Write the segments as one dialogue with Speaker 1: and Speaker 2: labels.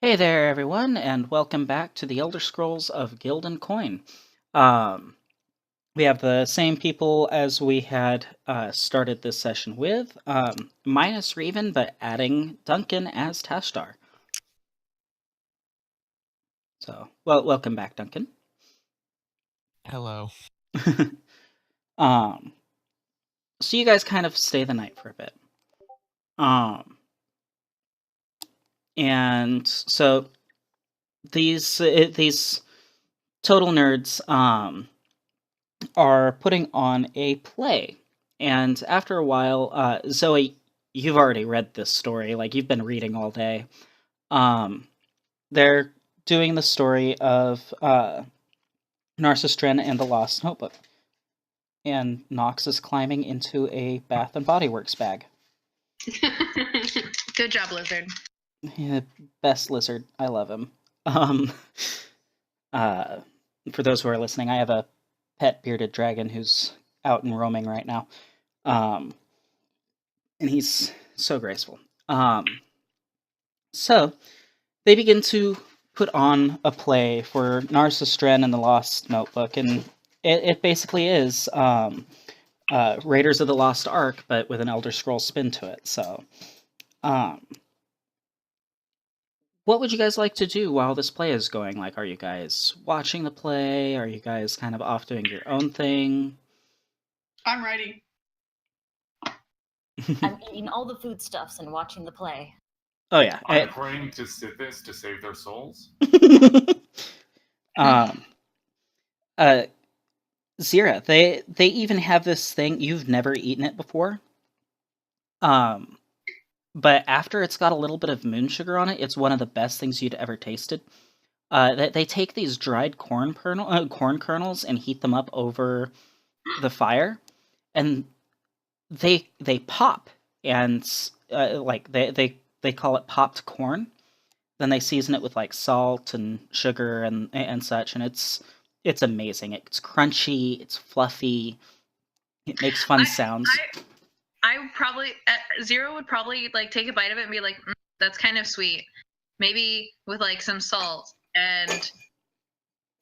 Speaker 1: Hey there, everyone, and welcome back to the Elder Scrolls of Guild and Coin. Um, we have the same people as we had started this session with, minus Reven, but adding Duncan as Tashdar. So, welcome back, Duncan.
Speaker 2: Hello.
Speaker 1: So you guys kind of stay the night for a bit. And so these total nerds are putting on a play. And after a while, Zoe, you've already read this story, like you've been reading all day. They're doing the story of Narsis Dren and the Lost Notebook. And Nox is climbing into a Bath and Body Works bag.
Speaker 3: Good job, Lizard.
Speaker 1: Yeah, best lizard. I love him. For those who are listening, I have a pet bearded dragon who's out and roaming right now. And he's so graceful. So they begin to put on a play for Narsis Dren and the Lost Notebook, and it basically is Raiders of the Lost Ark, but with an Elder Scrolls spin to it. So, what would you guys like to do while this play is going? Like, are you guys watching the play? Are you guys kind of off doing your own thing?
Speaker 3: I'm writing.
Speaker 4: I'm eating all the foodstuffs and watching the play.
Speaker 1: Oh yeah,
Speaker 5: I'm praying to Sithis to save their souls.
Speaker 1: Zyra, they even have this thing. You've never eaten it before. But after it's got a little bit of moon sugar on it, it's one of the best things you'd ever tasted. They take these dried corn kernels and heat them up over the fire, and they pop, and like they call it popped corn. Then they season it with like salt and sugar and such, and it's amazing. It's crunchy, it's fluffy, it makes fun sounds.
Speaker 3: I probably Zyra would probably like take a bite of it and be like, "That's kind of sweet." Maybe with like some salt and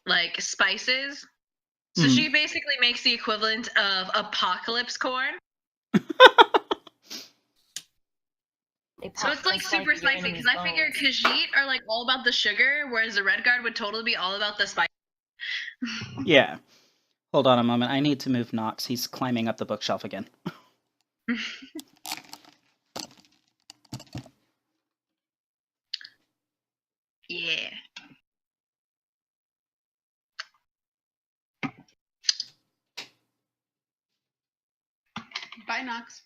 Speaker 3: like spices. So she basically makes the equivalent of apocalypse corn. So it's like super spicy, because I figure Khajiit are like all about the sugar, whereas the Red Guard would totally be all about the spice.
Speaker 1: Yeah. Hold on a moment. I need to move Nox. He's climbing up the bookshelf again.
Speaker 3: Yeah. Bye, Nox.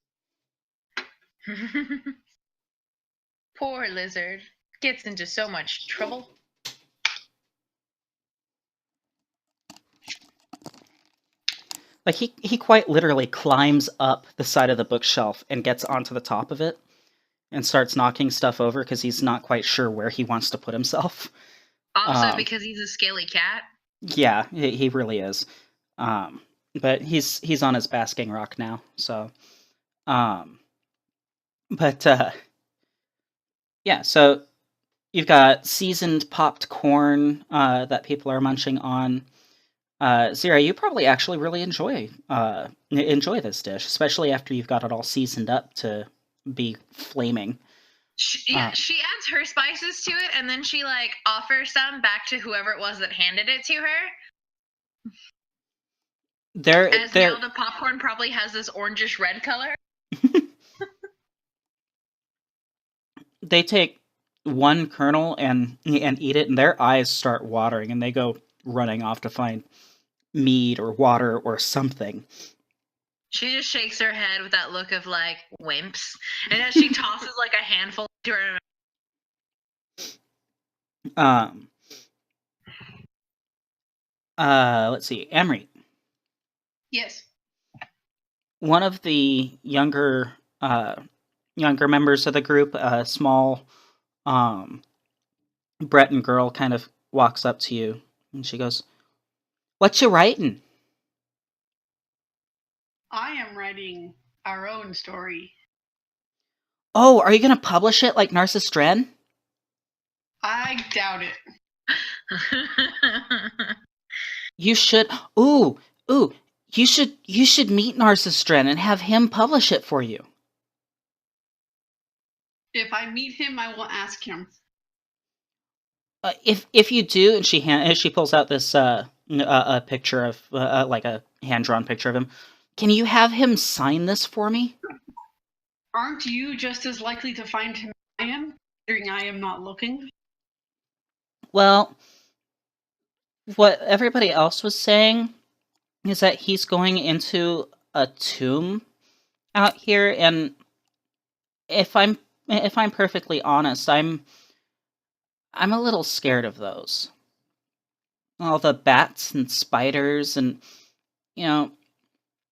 Speaker 3: Poor lizard. Gets into so much trouble.
Speaker 1: Like, he quite literally climbs up the side of the bookshelf and gets onto the top of it and starts knocking stuff over because he's not quite sure where he wants to put himself.
Speaker 3: Also because he's a scaly cat?
Speaker 1: Yeah, he really is. But he's on his basking rock now, so... yeah, so you've got seasoned popped corn that people are munching on. Zyra, you probably actually really enjoy this dish, especially after you've got it all seasoned up to be flaming.
Speaker 3: She adds her spices to it, and then she like offers some back to whoever it was that handed it to her. As now the popcorn probably has this orangish red color.
Speaker 1: They take one kernel and eat it, and their eyes start watering, and they go running off to find meat or water or something.
Speaker 3: She just shakes her head with that look of like wimps, and as she tosses like a handful to her.
Speaker 1: Let's see, Amrit.
Speaker 3: Yes.
Speaker 1: One of the younger members of the group, a small Breton girl, kind of walks up to you, and she goes, "What you writing?"
Speaker 6: I am writing our own story.
Speaker 1: Oh, are you going to publish it like Narsis Dren?
Speaker 6: I doubt it.
Speaker 1: You should. Ooh. You should meet Narsis Dren and have him publish it for you.
Speaker 6: If I meet him, I will ask him.
Speaker 1: If you do, and she pulls out this a picture of like a hand drawn picture of him. Can you have him sign this for me?
Speaker 6: Aren't you just as likely to find him as I am, considering I am not looking?
Speaker 1: Well, what everybody else was saying is that he's going into a tomb out here, and if I'm perfectly honest, I'm a little scared of those. All the bats and spiders, and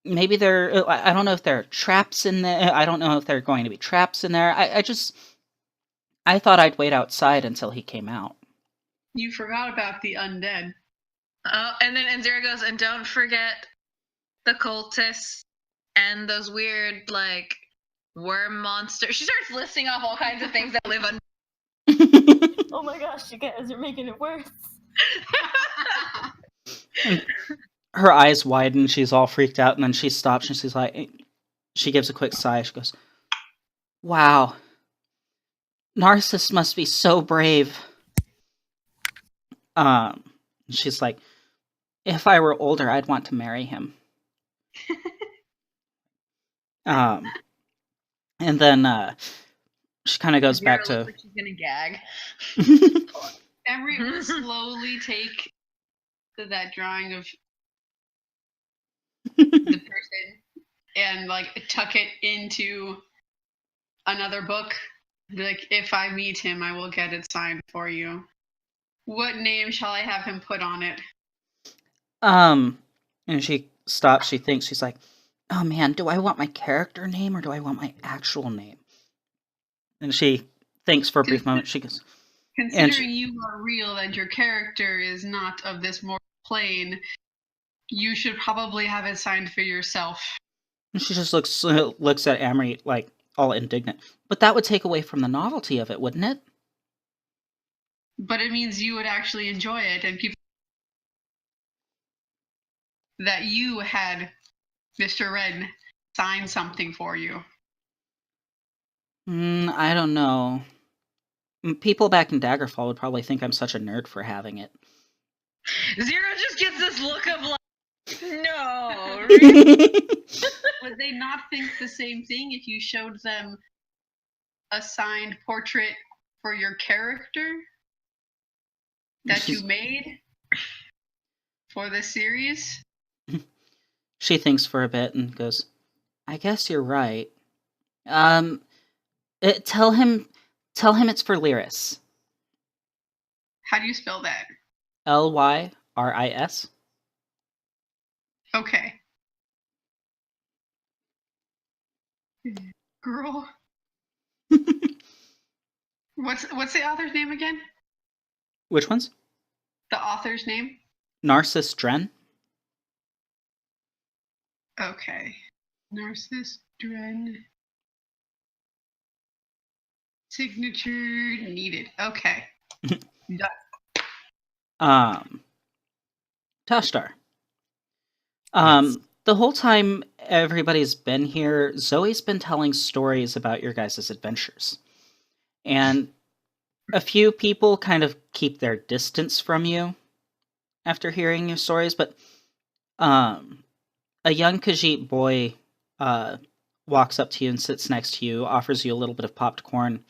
Speaker 1: maybe I don't know if there are traps in there. I don't know if there are going to be traps in there. I thought I'd wait outside until he came out.
Speaker 6: You forgot about the undead.
Speaker 3: Oh, and Zyra goes, and don't forget the cultists and those weird, like, worm monsters. She starts listing off all kinds of things that live under.
Speaker 4: Oh my gosh, you guys are making it worse.
Speaker 1: Her eyes widen. She's all freaked out, and then she stops, and she's like, she gives a quick sigh. She goes, "Wow, Narcissus must be so brave." She's like, "If I were older, I'd want to marry him." And then she kind of goes back to.
Speaker 3: Like she's gonna gag.
Speaker 6: Amrit will slowly take that drawing of the person and like tuck it into another book. Like, if I meet him, I will get it signed for you. What name shall I have him put on it?
Speaker 1: And she stops. She thinks. She's like, "Oh man, do I want my character name or do I want my actual name?" And she thinks for a brief moment. She goes,
Speaker 6: Considering you are real and your character is not of this mortal plane, you should probably have it signed for yourself.
Speaker 1: and she just looks at Amrit like all indignant. But that would take away from the novelty of it, wouldn't it?
Speaker 6: But it means you would actually enjoy it, and people that you had Mr. Red sign something for you.
Speaker 1: I don't know. People back in Daggerfall would probably think I'm such a nerd for having it.
Speaker 3: Zyra just gets this look of like, no.
Speaker 6: Would they not think the same thing if you showed them a signed portrait for your character that you made for the series?
Speaker 1: She thinks for a bit and goes, "I guess you're right. Tell him it's for Lyris."
Speaker 6: How do you spell that?
Speaker 1: Lyris.
Speaker 6: Okay. Girl. What's the author's name again?
Speaker 1: Which ones?
Speaker 6: The author's name?
Speaker 1: Narsis Dren.
Speaker 6: Okay. Narsis Dren. Signature needed. Okay.
Speaker 1: Tashtar.
Speaker 2: Yes.
Speaker 1: The whole time everybody's been here, Zoe's been telling stories about your guys' adventures. And a few people kind of keep their distance from you after hearing your stories, but a young Khajiit boy walks up to you and sits next to you, offers you a little bit of popped corn,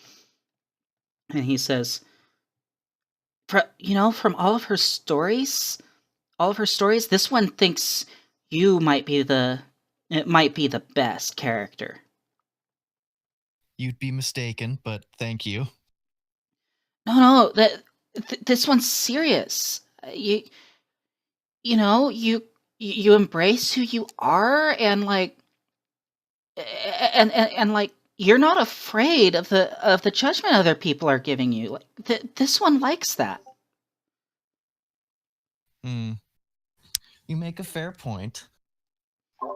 Speaker 1: and he says, from all of her stories, this one thinks you might be the best character.
Speaker 2: You'd be mistaken, but thank you.
Speaker 1: No, this one's serious. You embrace who you are, and like, and like, you're not afraid of the judgment other people are giving you. Like, this one likes that.
Speaker 2: You make a fair point,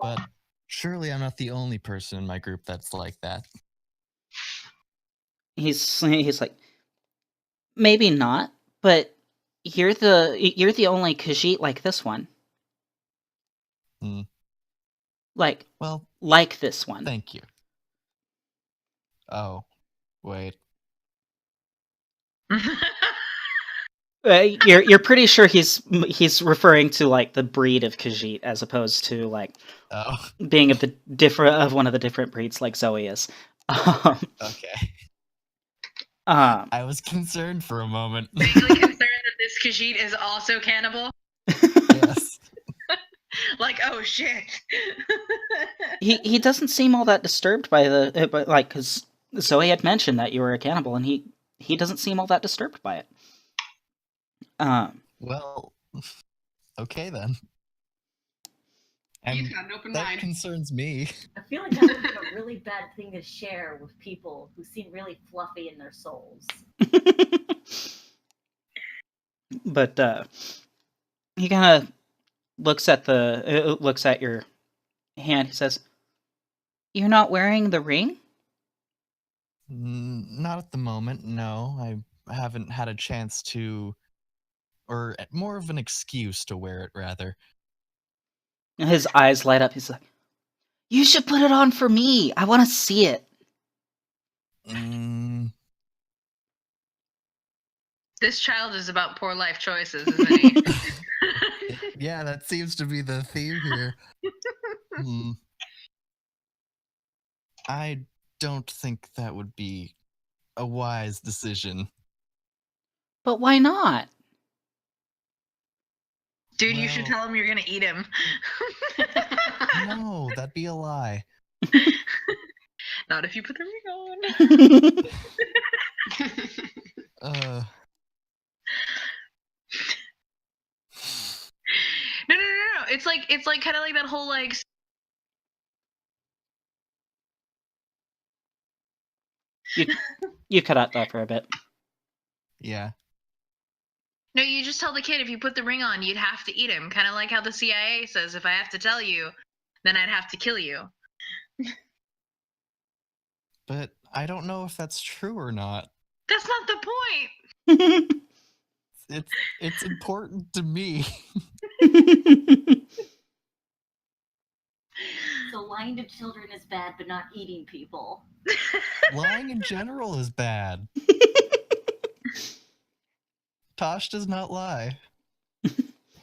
Speaker 2: but surely I'm not the only person in my group that's like that.
Speaker 1: He's like, Maybe not, but you're the only Khajiit like this one.
Speaker 2: Hmm.
Speaker 1: Like
Speaker 2: Well,
Speaker 1: this one.
Speaker 2: thank you. Oh, wait.
Speaker 1: You're pretty sure he's referring to like the breed of Khajiit as opposed to like
Speaker 2: Oh,
Speaker 1: being of one of the different breeds like Zoe is.
Speaker 2: okay.
Speaker 1: Um,
Speaker 2: I was concerned for a moment.
Speaker 3: Vaguely concerned that this Khajiit is also cannibal.
Speaker 2: Yes.
Speaker 3: Like, oh shit.
Speaker 1: he doesn't seem all that disturbed by because Zoe had mentioned that you were a cannibal, and he doesn't seem all that disturbed by it.
Speaker 2: Well, okay then.
Speaker 6: He's
Speaker 2: And
Speaker 6: got an open
Speaker 2: that
Speaker 6: mind.
Speaker 2: concerns me.
Speaker 4: I feel like that would be a really bad thing to share with people who seem really fluffy in their souls.
Speaker 1: But he kind of looks at your hand. He says, "You're not wearing the ring?"
Speaker 2: Not at the moment, no. I haven't had a chance to, or more of an excuse to wear it, rather.
Speaker 1: And his eyes light up. He's like, "You should put it on for me. I want to see it."
Speaker 2: Mm,
Speaker 3: This child is about poor life choices, isn't he?
Speaker 2: yeah, that seems to be the theme here. I don't think that would be a wise decision.
Speaker 1: But why not?
Speaker 3: Dude, you should
Speaker 2: Well-
Speaker 3: tell him you're gonna eat him.
Speaker 2: No, that'd be a lie.
Speaker 3: Not if you put the ring on. No. It's like kind of like that whole like.
Speaker 1: You cut out that for a bit.
Speaker 2: Yeah.
Speaker 3: No, you just tell the kid if you put the ring on, you'd have to eat him. Kind of like how the CIA says, if I have to tell you, then I'd have to kill you.
Speaker 2: But I don't know if that's true or not.
Speaker 3: That's not the point.
Speaker 2: It's important to me.
Speaker 4: So lying to children is bad, but not eating people.
Speaker 2: Lying in general is bad. Tosh does not lie.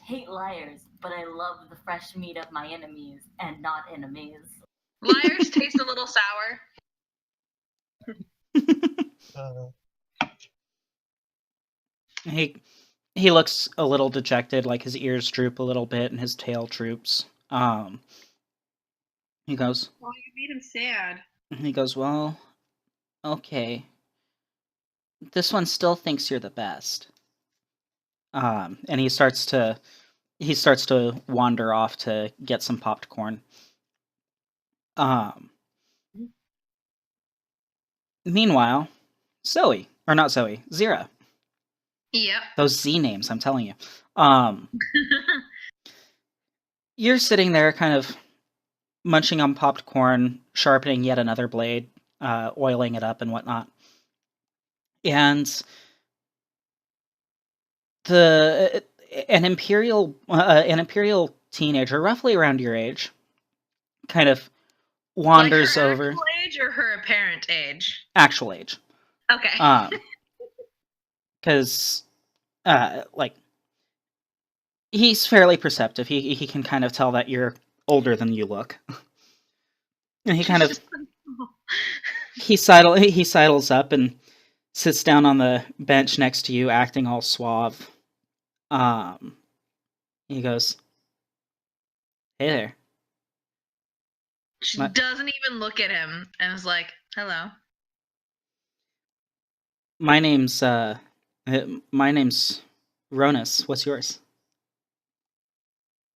Speaker 4: Hate liars, but I love the fresh meat of my enemies and not enemies.
Speaker 3: Liars taste a little sour.
Speaker 1: He looks a little dejected, like his ears droop a little bit and his tail droops. He goes,
Speaker 6: Well, you made him sad.
Speaker 1: "Well, okay. This one still thinks you're the best." And he starts to wander off to get some popped corn. Meanwhile, Zyra.
Speaker 3: Yep.
Speaker 1: Those Z names, I'm telling you. You're sitting there kind of munching on popped corn, sharpening yet another blade, oiling it up and whatnot. And an imperial teenager, roughly around your age, kind of wanders
Speaker 3: like her
Speaker 1: over.
Speaker 3: Actual age or her apparent age?
Speaker 1: Actual age.
Speaker 3: Okay.
Speaker 1: Because like he's fairly perceptive. He can kind of tell that you're older than you look. And he kind of he sidles up and sits down on the bench next to you, acting all suave. He goes, "Hey there."
Speaker 3: She
Speaker 1: My-
Speaker 3: doesn't even look at him and is like, "Hello."
Speaker 1: My name's Ronus. What's yours?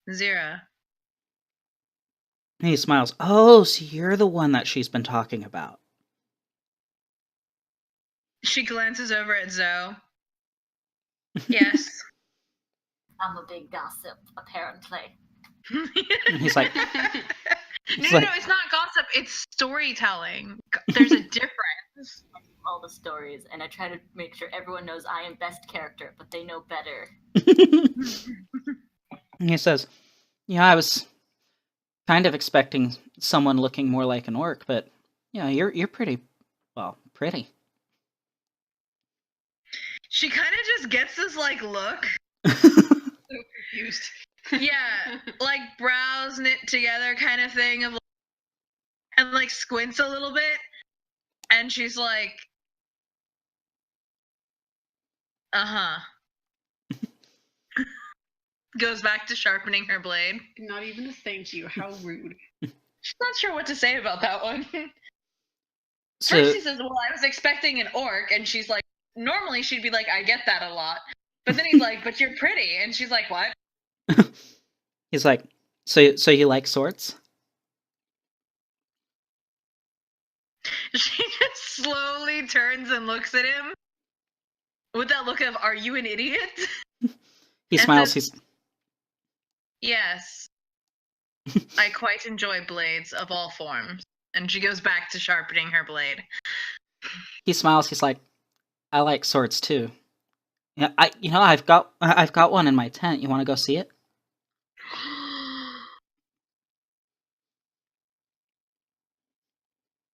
Speaker 3: Zyra.
Speaker 1: And he smiles. "Oh, so you're the one that she's been talking about."
Speaker 3: She glances over at Zoe. Yes.
Speaker 4: I'm a big gossip, apparently.
Speaker 1: And he's like,
Speaker 3: No,
Speaker 1: It's
Speaker 3: no,
Speaker 1: like-
Speaker 3: it's not gossip. It's storytelling. There's a difference.
Speaker 4: all the stories, and I try to make sure everyone knows I am best character, but they know better.
Speaker 1: He says, "Yeah, I was kind of expecting someone looking more like an orc, but yeah, you're pretty pretty."
Speaker 3: She kind of just gets this like look.
Speaker 6: So confused.
Speaker 3: Yeah, like brows knit together kind of thing of, and like squints a little bit, and she's like, uh-huh. Goes back to sharpening her blade.
Speaker 6: Not even a thank you. How rude.
Speaker 3: She's not sure what to say about that one.
Speaker 1: So
Speaker 3: First she says, well, I was expecting an orc, and she's like, normally she'd be like, I get that a lot. But then he's like, but you're pretty, and she's like, what?
Speaker 1: he's like, so you like swords?
Speaker 3: She just slowly turns and looks at him with that look of, are you an idiot?
Speaker 1: He
Speaker 3: And
Speaker 1: smiles.
Speaker 3: says, yes. I quite enjoy blades of all forms. And she goes back to sharpening her blade.
Speaker 1: He smiles. He's like, I like swords too. Yeah, I've got one in my tent. You want to go see it?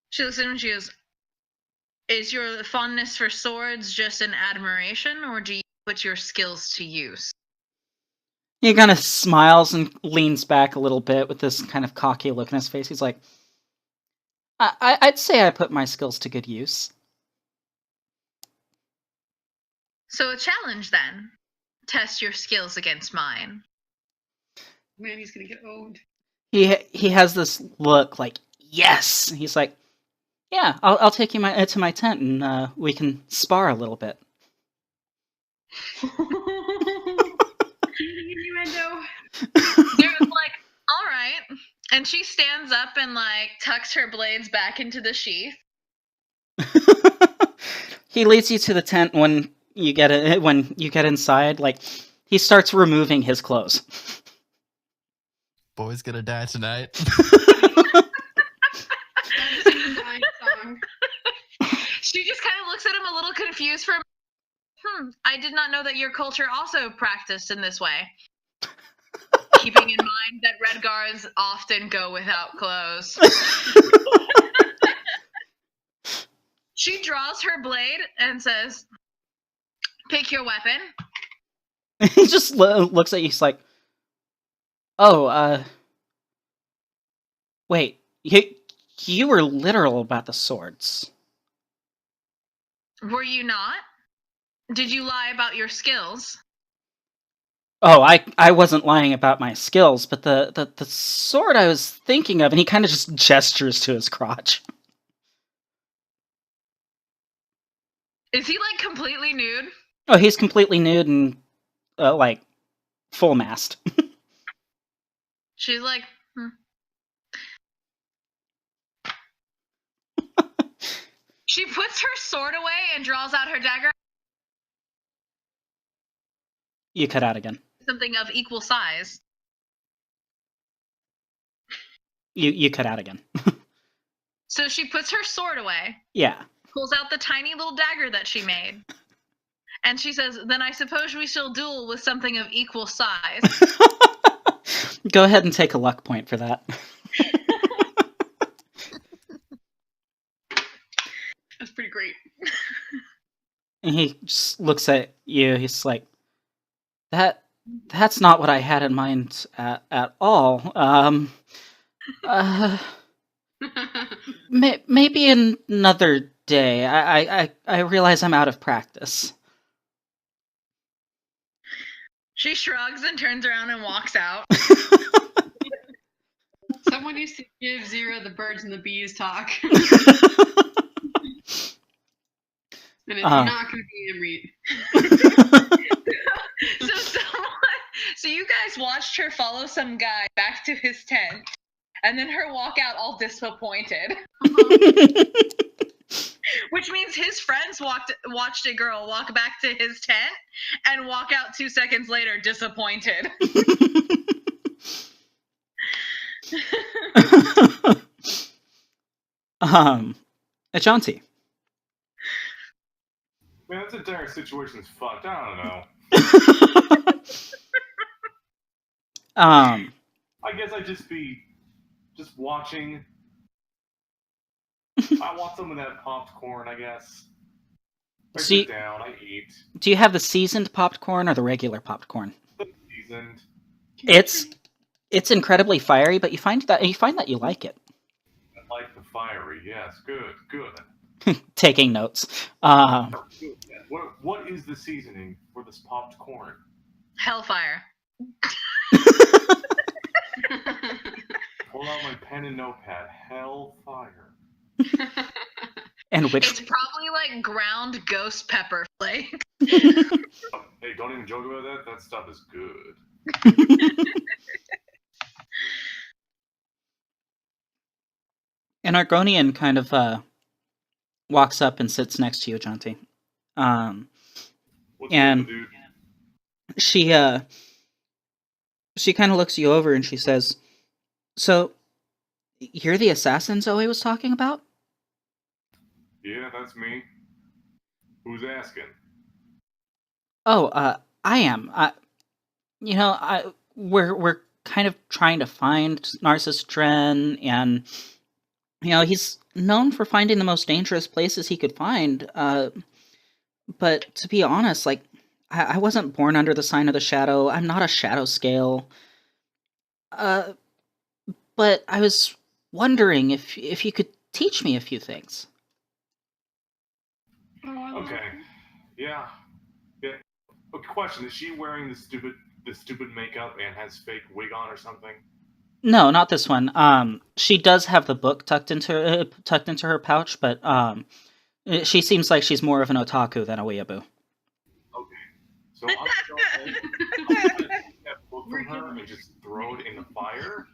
Speaker 3: She looks at him and she goes, is your fondness for swords just an admiration, or do you put your skills to use?
Speaker 1: He kind of smiles and leans back a little bit with this kind of cocky look in his face. He's like, I'd say I put my skills to good use.
Speaker 3: So a challenge then. Test your skills against mine.
Speaker 6: Man, he's gonna get owned.
Speaker 1: He has this look like, yes! He's like, yeah, I'll take you to my tent and we can spar a little bit.
Speaker 6: Innuendo.
Speaker 3: Zyra's like, all right. And she stands up and like tucks her blades back into the sheath.
Speaker 1: He leads you to the tent. When you get inside, like, he starts removing his clothes.
Speaker 2: Boy's gonna die tonight.
Speaker 3: She just kind of looks at him a little confused for a minute. I did not know that your culture also practiced in this way. Keeping in mind that Red Guards often go without clothes. She draws her blade and says, pick your weapon.
Speaker 1: He just looks at you. He's like, oh, wait, you were literal about the swords.
Speaker 3: Were you not? Did you lie about your skills?
Speaker 1: Oh, I wasn't lying about my skills, but the sword I was thinking of, and he kind of just gestures to his crotch.
Speaker 3: Is he like completely nude?
Speaker 1: Oh, he's completely nude and like full mast.
Speaker 3: She's like, She puts her sword away and draws out her dagger.
Speaker 1: You cut out again.
Speaker 3: Something of equal size.
Speaker 1: You cut out again.
Speaker 3: So she puts her sword away.
Speaker 1: Yeah.
Speaker 3: Pulls out the tiny little dagger that she made. And she says, then I suppose we shall duel with something of equal size.
Speaker 1: Go ahead and take a luck point for that.
Speaker 6: That's pretty great.
Speaker 1: And he just looks at you. He's like, that's not what I had in mind at all. Maybe another day. I realize I'm out of practice.
Speaker 3: She shrugs and turns around and walks out.
Speaker 6: Someone used to give Zyra the birds and the bees talk. And it's not going to be Amrit.
Speaker 3: So you guys watched her follow some guy back to his tent, and then her walk out all disappointed. Which means his friends watched a girl walk back to his tent and walk out 2 seconds later disappointed.
Speaker 1: Ajanti.
Speaker 5: Man, this entire situation's fucked. I don't know. I guess I'd just be watching. I want some of that popped corn, I guess. I sit down, I eat.
Speaker 1: Do you have the seasoned popped corn or the regular popped corn?
Speaker 5: Seasoned.
Speaker 1: It's incredibly fiery, but you find that you like it.
Speaker 5: I like the fiery. Yes, good.
Speaker 1: Taking notes.
Speaker 5: What is the seasoning for this popped corn?
Speaker 3: Hellfire.
Speaker 5: Pull out my pen and notepad. Hellfire.
Speaker 1: And which?
Speaker 3: It's probably like ground ghost pepper flakes.
Speaker 5: Hey, don't even joke about that. That stuff is good.
Speaker 1: An Argonian kind of walks up and sits next to you, Ajanti.
Speaker 5: What's
Speaker 1: and
Speaker 5: up, dude?
Speaker 1: she kind of looks you over and she says, "So, you're the assassin Zoe was talking about?"
Speaker 5: Yeah, that's me. Who's asking?
Speaker 1: Oh, I am. We're kind of trying to find Narsis Dren, and he's known for finding the most dangerous places he could find. But to be honest, like, I wasn't born under the sign of the shadow. I'm not a shadow scale. But I was wondering if you could teach me a few things.
Speaker 5: Okay. Yeah. A question: is she wearing the stupid makeup and has fake wig on or something?
Speaker 1: No, not this one. She does have the book tucked into her pouch, but she seems like she's more of an otaku than a weeaboo.
Speaker 5: Okay. So I'm going to take that book from her and just throw it in the fire.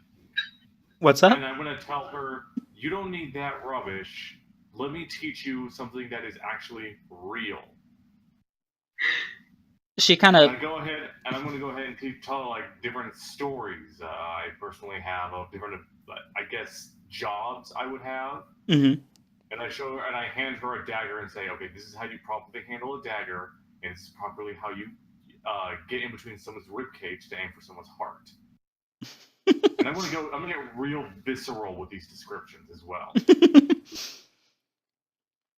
Speaker 1: What's that?
Speaker 5: And I'm going to tell her, you don't need that rubbish. Let me teach you something that is actually real.
Speaker 1: She kind of.
Speaker 5: I'm going to go ahead and tell like different stories I personally have of different, I guess, jobs I would have.
Speaker 1: Mm-hmm.
Speaker 5: And I show her and I hand her a dagger and say, okay, this is how you properly handle a dagger, and this is properly how you get in between someone's ribcage to aim for someone's heart. And I'm gonna get real visceral with these descriptions as well.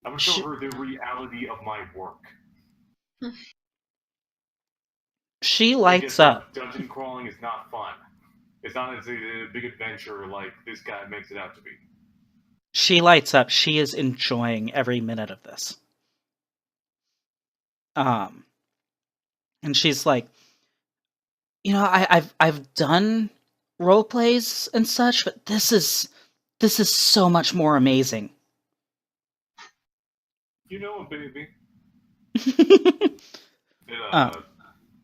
Speaker 5: I'm gonna show her the reality of my work.
Speaker 1: She lights up.
Speaker 5: Dungeon crawling is not fun. It's not a big adventure like this guy makes it out to be.
Speaker 1: She lights up. She is enjoying every minute of this. And she's like, I've done role plays and such, but this is so much more amazing.
Speaker 5: You know what, baby?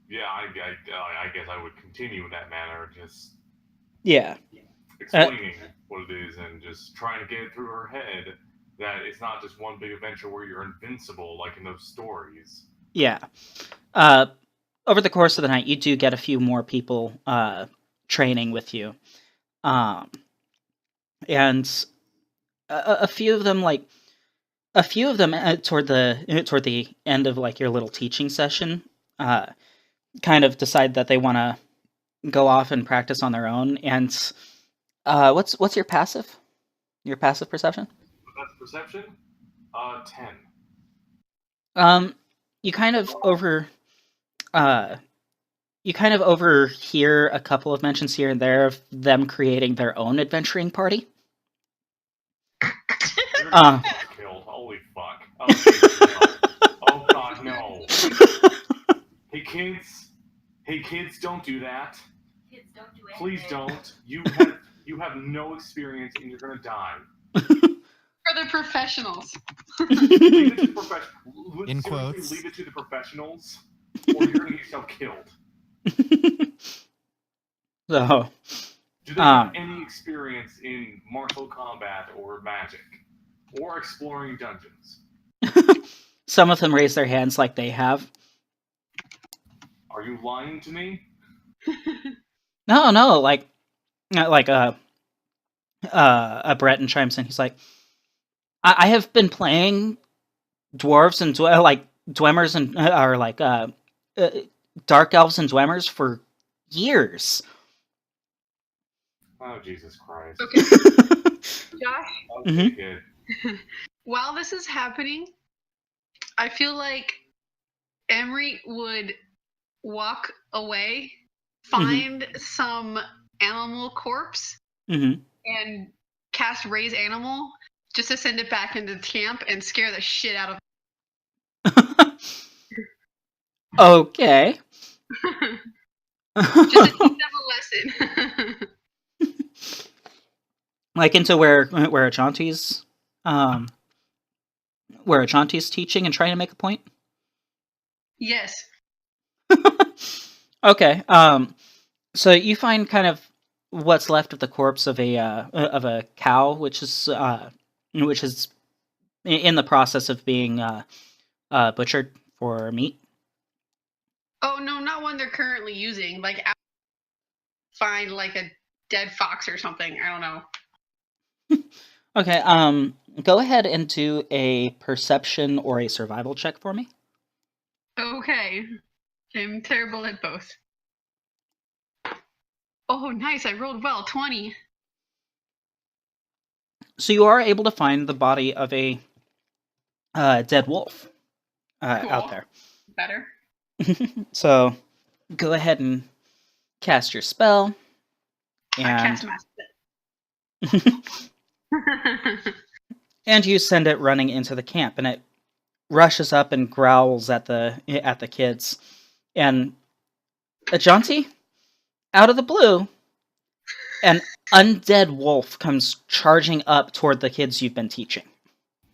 Speaker 5: Yeah, I guess I would continue in that manner, just explaining what it is and just trying to get it through her head that it's not just one big adventure where you're invincible like in those stories.
Speaker 1: Yeah. Over the course of the night, you do get a few more people training with you, and a few of them toward the end of like your little teaching session, kind of decide that they want to go off and practice on their own. And what's your passive? Your passive perception?
Speaker 5: That's perception. 10.
Speaker 1: You kind of overhear a couple of mentions here and there of them creating their own adventuring party.
Speaker 5: Killed. Holy fuck. Oh god, no. Hey kids, don't do that.
Speaker 4: Kids, don't do anything.
Speaker 5: Please don't. You have no experience and you're gonna die.
Speaker 6: For the professionals.
Speaker 5: Leave it to the professionals.
Speaker 2: In quotes.
Speaker 5: Leave it to the professionals, or you're gonna get yourself killed.
Speaker 1: So,
Speaker 5: do they have any experience in martial combat or magic, or exploring dungeons?
Speaker 1: Some of them raise their hands like they have.
Speaker 5: Are you lying to me?
Speaker 1: No, like a Breton chimes in. He's like, I have been playing dwarves and Dwemmers and are like dark elves and Dwemmers for years.
Speaker 5: Oh, Jesus Christ.
Speaker 6: Okay, Josh,
Speaker 5: Okay, kid.
Speaker 6: while this is happening, I feel like Amrit would walk away, find some animal corpse,
Speaker 1: Mm-hmm.
Speaker 6: and cast Raise Animal just to send it back into the camp and scare the shit out of
Speaker 1: Okay.
Speaker 6: just to teach them a lesson.
Speaker 1: Like into where Ajanti's teaching and trying to make a point.
Speaker 6: Yes.
Speaker 1: Okay. So you find kind of what's left of the corpse of a cow, which is in the process of being butchered for meat.
Speaker 6: Oh no, not one they're currently using. Like, find like a dead fox or something. I don't know.
Speaker 1: Okay. Go ahead and do a perception or a survival check for me.
Speaker 6: Okay. I'm terrible at both. Oh, nice. I rolled well. 20.
Speaker 1: So you are able to find the body of a dead wolf out
Speaker 6: Cool.
Speaker 1: there.
Speaker 6: Better.
Speaker 1: So go ahead and cast your spell.
Speaker 6: I
Speaker 1: And
Speaker 6: cast Master.
Speaker 1: and you send it running into the camp, and it rushes up and growls at the kids. And Ajanti, out of the blue, an undead wolf comes charging up toward the kids you've been teaching.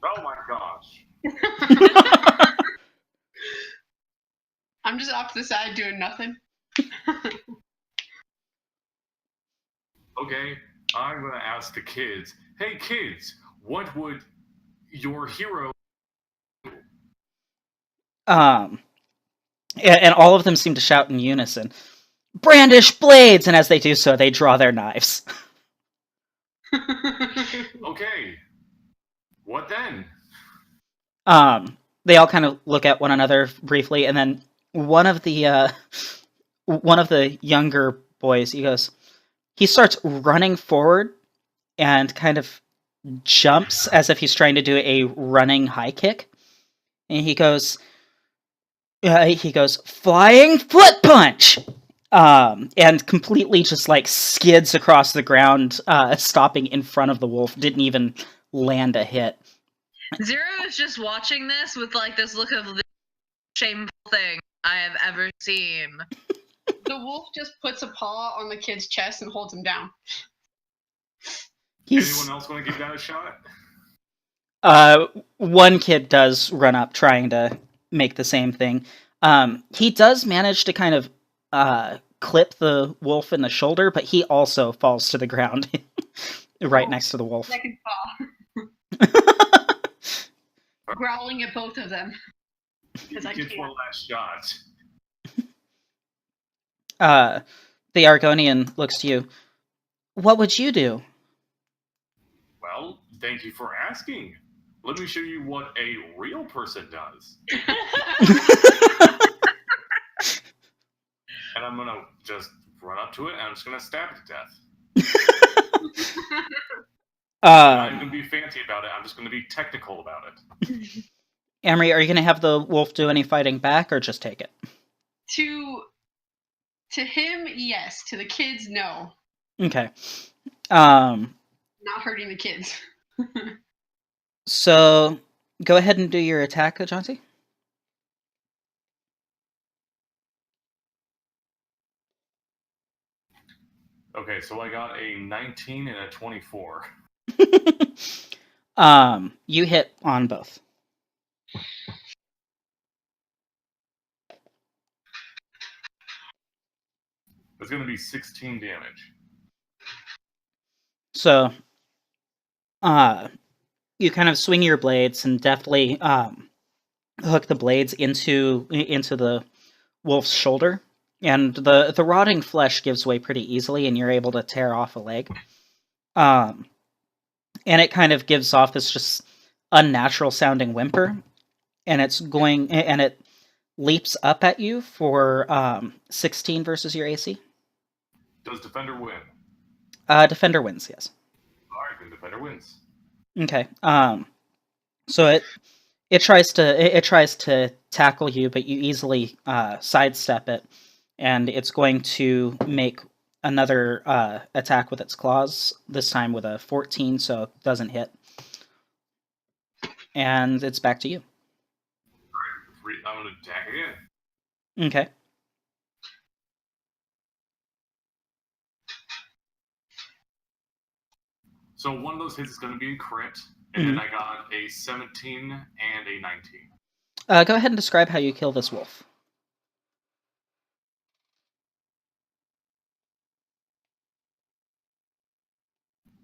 Speaker 5: Oh my gosh.
Speaker 6: I'm just off to the side doing nothing.
Speaker 5: Okay, I'm gonna ask the kids. Hey kids, what would your hero?
Speaker 1: And all of them seem to shout in unison, "Brandish blades!" And as they do so, they draw their knives.
Speaker 5: Okay, what then?
Speaker 1: They all kind of look at one another briefly, and then one of the younger boys, he starts running forward and kind of jumps as if he's trying to do a running high kick, and he goes, "Flying foot punch!" And completely just like skids across the ground, stopping in front of the wolf. Didn't even land a hit.
Speaker 3: Zero is just watching this with like this look of the shameful thing I have ever seen.
Speaker 6: The wolf just puts a paw on the kid's chest and holds him down.
Speaker 5: Anyone else want to give that a shot?
Speaker 1: One kid does run up trying to make the same thing. He does manage to kind of clip the wolf in the shoulder, but he also falls to the ground right next to the wolf.
Speaker 6: Second paw. Growling at both of them. Because I
Speaker 5: Get
Speaker 6: can't.
Speaker 5: one last shot.
Speaker 1: The Argonian looks to you. What would you do?
Speaker 5: Well, thank you for asking. Let me show you what a real person does. And I'm gonna just run up to it and I'm just gonna stab it to death. I'm not gonna be fancy about it, I'm just gonna be technical about it.
Speaker 1: Amrit, are you gonna have the wolf do any fighting back or just take it?
Speaker 6: To him, yes. To the kids, no.
Speaker 1: Okay.
Speaker 6: Not hurting the kids.
Speaker 1: So go ahead and do your attack, Ajanti.
Speaker 5: Okay, so I got a 19 and a 24.
Speaker 1: You hit on both.
Speaker 5: It's gonna be 16 damage.
Speaker 1: So, you kind of swing your blades and deftly hook the blades into the wolf's shoulder, and the rotting flesh gives way pretty easily, and you're able to tear off a leg. And it kind of gives off this just unnatural sounding whimper, and it leaps up at you for 16 versus your AC.
Speaker 5: Does defender win?
Speaker 1: Defender wins, yes.
Speaker 5: All right, then defender wins.
Speaker 1: Okay. So it tries to tackle you, but you easily sidestep it, and it's going to make another attack with its claws. This time with a 14, so it doesn't hit. And it's back to you.
Speaker 5: I'm gonna attack again.
Speaker 1: Okay.
Speaker 5: So one of those hits is going to be a crit, and then I got a 17 and a 19.
Speaker 1: Go ahead and describe how you kill this wolf.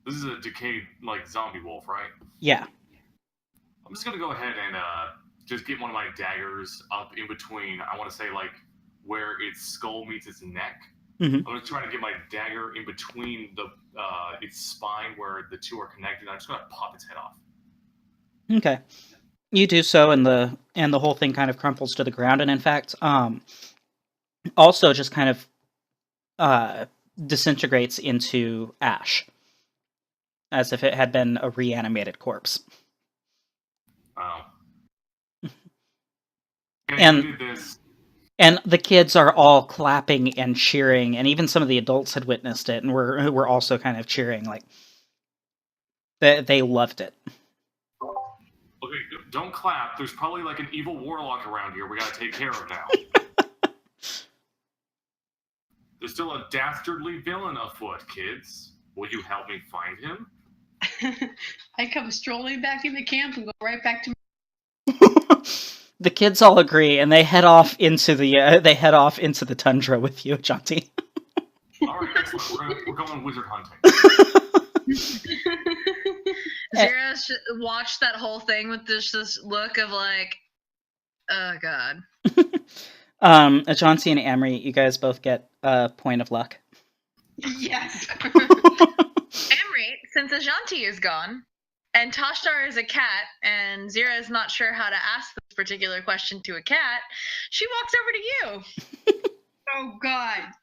Speaker 5: This is a decayed, like, zombie wolf, right?
Speaker 1: Yeah.
Speaker 5: I'm just going to go ahead and just get one of my daggers up in between, I want to say, like, where its skull meets its neck.
Speaker 1: Mm-hmm.
Speaker 5: I'm going to try to get my dagger in between its spine where the two are connected. I'm just going to pop its head off.
Speaker 1: Okay. You do so, and the whole thing kind of crumples to the ground, and in fact, also just kind of disintegrates into ash, as if it had been a reanimated corpse.
Speaker 5: Wow.
Speaker 1: And the kids are all clapping and cheering, and even some of the adults had witnessed it, and were also kind of cheering, like they loved it.
Speaker 5: Okay, don't clap. There's probably like an evil warlock around here we gotta take care of now. There's still a dastardly villain afoot, kids. Will you help me find him?
Speaker 6: I come strolling back into camp and go right back to.
Speaker 1: The kids all agree, and they head off into the tundra with you, Ajanti.
Speaker 5: All right, excellent. We're going wizard hunting.
Speaker 3: Zyra watched that whole thing with this look of like, oh god.
Speaker 1: Ajanti and Amrit, you guys both get a point of luck.
Speaker 6: Yes.
Speaker 3: Amrit, since Ajanti is gone, and Tashtar is a cat, and Zyra is not sure how to ask this particular question to a cat, she walks over to you.
Speaker 6: Oh god.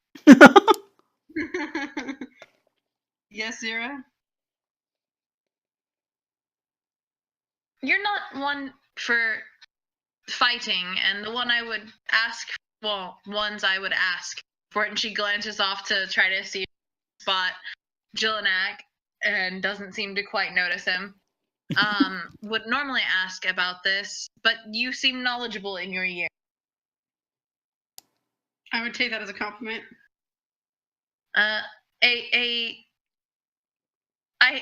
Speaker 6: Yes, Zyra?
Speaker 3: You're not one for fighting, and the one I would ask, ones I would ask for it, and she glances off to try to see spot Jelinek and doesn't seem to quite notice him. Would normally ask about this, but you seem knowledgeable in your year.
Speaker 6: I would take that as a compliment.
Speaker 3: I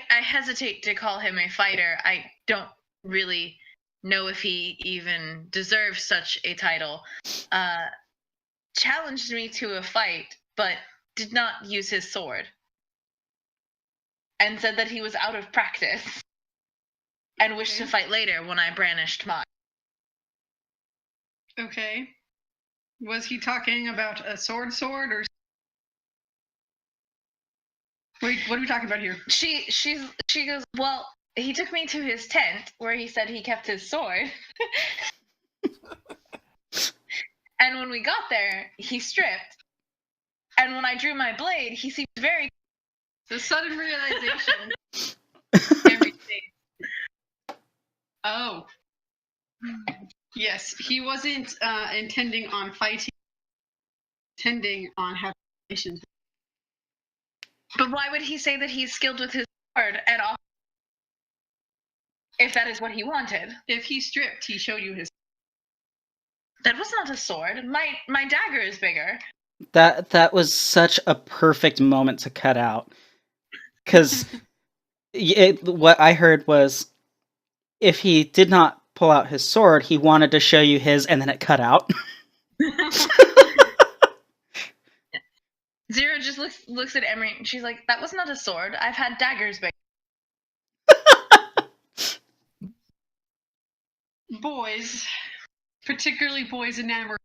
Speaker 3: hesitate to call him a fighter. I don't really know if he even deserves such a title. Challenged me to a fight, but did not use his sword. And said that he was out of practice. And wished to fight later when I brandished mine.
Speaker 6: Okay. Was he talking about a sword or... Wait, what are we talking about here?
Speaker 3: She goes, well, he took me to his tent where he said he kept his sword. And when we got there, he stripped. And when I drew my blade, he seemed very...
Speaker 6: The sudden realization. Oh. Yes, he wasn't intending on fighting. Intending on having relations.
Speaker 3: But why would he say that he's skilled with his sword at all? If that is what he wanted.
Speaker 6: If he stripped, he showed you his.
Speaker 3: That was not a sword. My dagger is bigger.
Speaker 1: That was such a perfect moment to cut out. Because what I heard was, if he did not pull out his sword, he wanted to show you his, and then it cut out.
Speaker 3: Zyra just looks at Emery, and she's like, that was not a sword. I've had daggers bigger.
Speaker 6: Boys, particularly boys enamored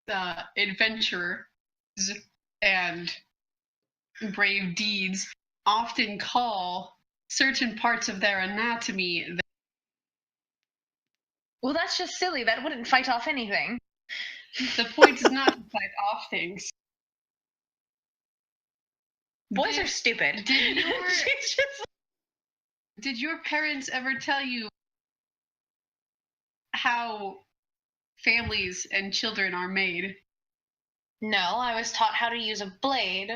Speaker 6: with adventurers and brave deeds, often call certain parts of their anatomy
Speaker 3: Well, that's just silly. That wouldn't fight off anything.
Speaker 6: The point is not to fight off things.
Speaker 3: Boys are stupid.
Speaker 6: Did your parents ever tell you how families and children are made?
Speaker 3: No, I was taught how to use a blade.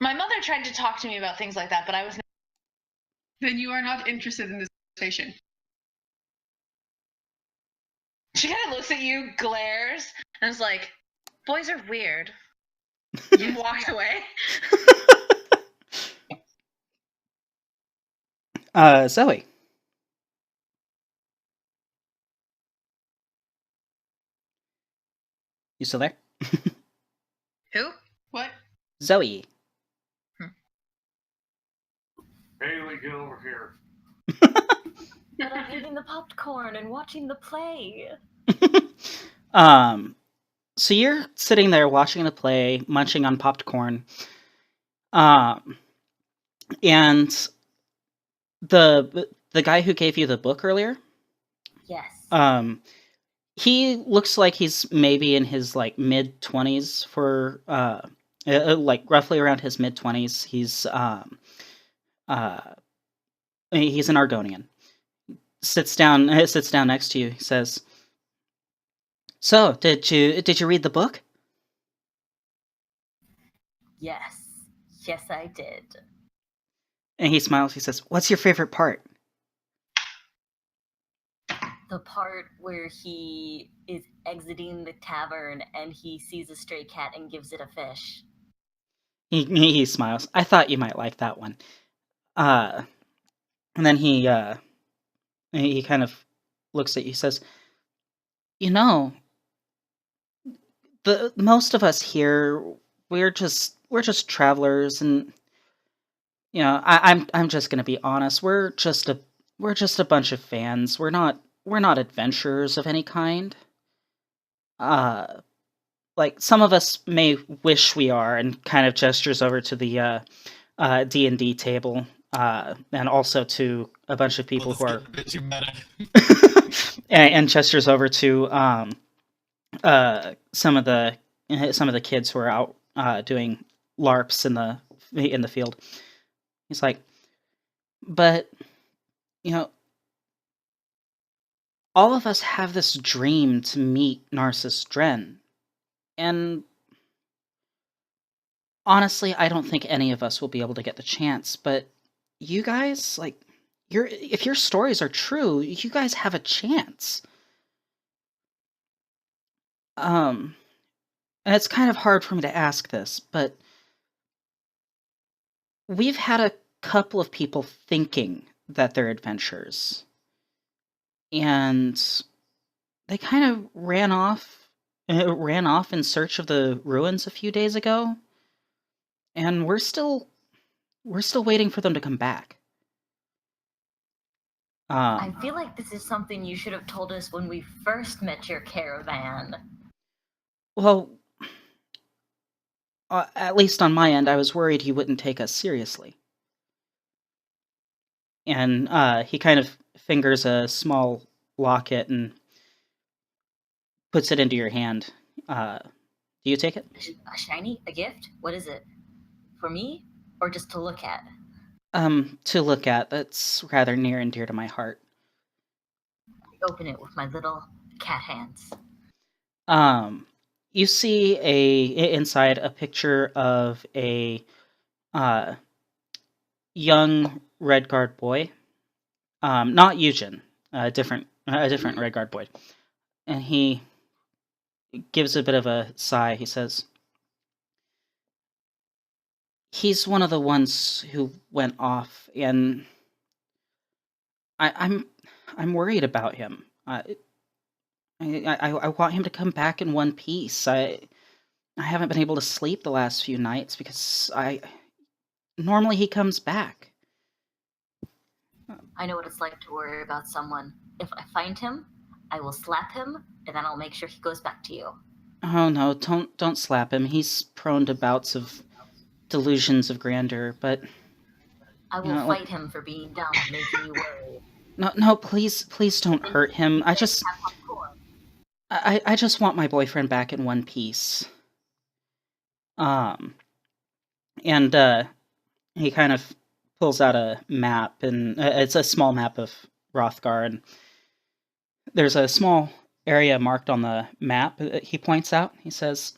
Speaker 3: My mother tried to talk to me about things like that, but I was.
Speaker 6: Then you are not interested in this conversation.
Speaker 3: She kind of looks at you, glares, and is like, "Boys are weird." You walked away.
Speaker 1: Zoe. You still there?
Speaker 3: Who?
Speaker 6: What?
Speaker 1: Zoe.
Speaker 5: Haley, get over here.
Speaker 4: But I'm eating the popcorn and watching the play.
Speaker 1: So you're sitting there watching the play, munching on popcorn. And the guy who gave you the book earlier,
Speaker 4: Yes.
Speaker 1: he looks like he's maybe in his like mid-20s for like roughly around his mid-20s. He's an Argonian. Sits down next to you. He says, "So, did you read the book?"
Speaker 4: Yes. Yes, I did.
Speaker 1: And he smiles. He says, "What's your favorite part?"
Speaker 4: The part where he is exiting the tavern and he sees a stray cat and gives it a fish.
Speaker 1: He smiles. "I thought you might like that one." And then he kind of looks at you. He says, "You know, the most of us here, we're just travelers, and you know, I'm just gonna be honest. We're just a bunch of fans. We're not adventurers of any kind. Like some of us may wish we are," and kind of gestures over to the D&D table, and also to a bunch of people who are
Speaker 2: too meta.
Speaker 1: and gestures over to some of the kids who are out doing LARPs in the field. He's like, "But you know, all of us have this dream to meet Narsis Dren, and honestly, I don't think any of us will be able to get the chance, but you guys, like, if your stories are true, you guys have a chance." And it's kind of hard for me to ask this, but we've had a couple of people thinking that they're adventurers, and they kind of ran off in search of the ruins a few days ago, and we're still waiting for them to come back.
Speaker 4: I feel like this is something you should have told us when we first met your caravan.
Speaker 1: Well, at least on my end, I was worried you wouldn't take us seriously. And he kind of fingers a small locket and puts it into your hand. Do you take it?
Speaker 4: A shiny? A gift? What is it? For me? Or just to look at?
Speaker 1: To look at. That's rather near and dear to my heart.
Speaker 4: I open it with my little cat hands.
Speaker 1: You see inside a picture of a young Redguard boy. Not Eugen, a different Redguard boy. And he gives a bit of a sigh. He says, "He's one of the ones who went off, and I'm worried about him. I want him to come back in one piece. I haven't been able to sleep the last few nights because normally he comes back."
Speaker 4: I know what it's like to worry about someone. If I find him, I will slap him, and then I'll make sure he goes back to you.
Speaker 1: "Oh no, don't slap him. He's prone to bouts of delusions of grandeur, but
Speaker 4: I will fight him for being dumb and making you worry.
Speaker 1: No, please don't hurt him. I just want my boyfriend back in one piece. And he kind of pulls out a map, and it's a small map of Rothgar, and there's a small area marked on the map that he points out. He says,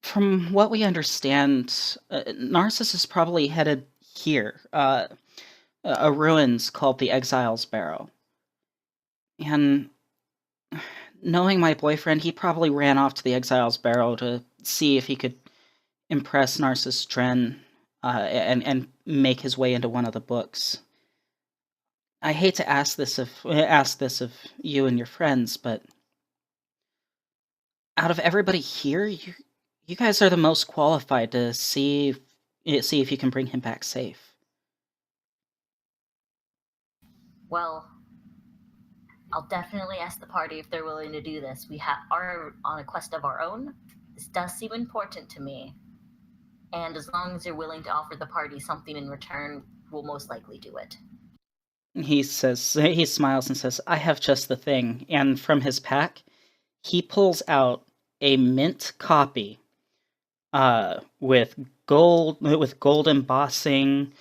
Speaker 1: from what we understand, Narsis is probably headed here, a ruins called the Exile's Barrow. And knowing my boyfriend, he probably ran off to the Exile's Barrow to see if he could impress Narsis Dren and make his way into one of the books. I hate to ask this of you and your friends, but out of everybody here, you guys are the most qualified to see if you can bring him back safe.
Speaker 4: Well, I'll definitely ask the party if they're willing to do this. We are on a quest of our own. This does seem important to me. And as long as you're willing to offer the party something in return, we'll most likely do it.
Speaker 1: He smiles and says, I have just the thing. And from his pack, he pulls out a mint copy with gold embossing,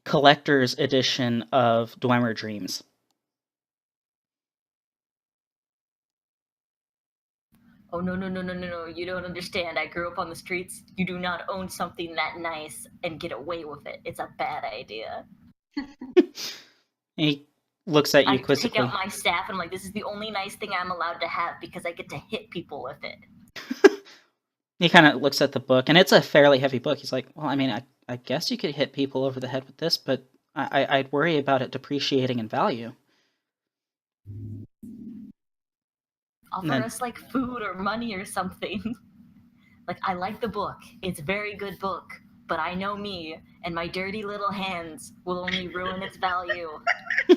Speaker 1: collector's edition of Dwemer Dreams.
Speaker 4: Oh, no, you don't understand. I grew up on the streets. You do not own something that nice and get away with it. It's a bad idea.
Speaker 1: He looks at you
Speaker 4: I
Speaker 1: quizzically.
Speaker 4: take out my staff and I'm like, this is the only nice thing I'm allowed to have because I get to hit people with it.
Speaker 1: He kind of looks at the book, and it's a fairly heavy book. He's like, well, I mean, I guess you could hit people over the head with this, but I'd worry about it depreciating in value.
Speaker 4: Offer us, like, food or money or something. Like, I like the book. It's a very good book. But I know me, and my dirty little hands will only ruin its value.
Speaker 3: The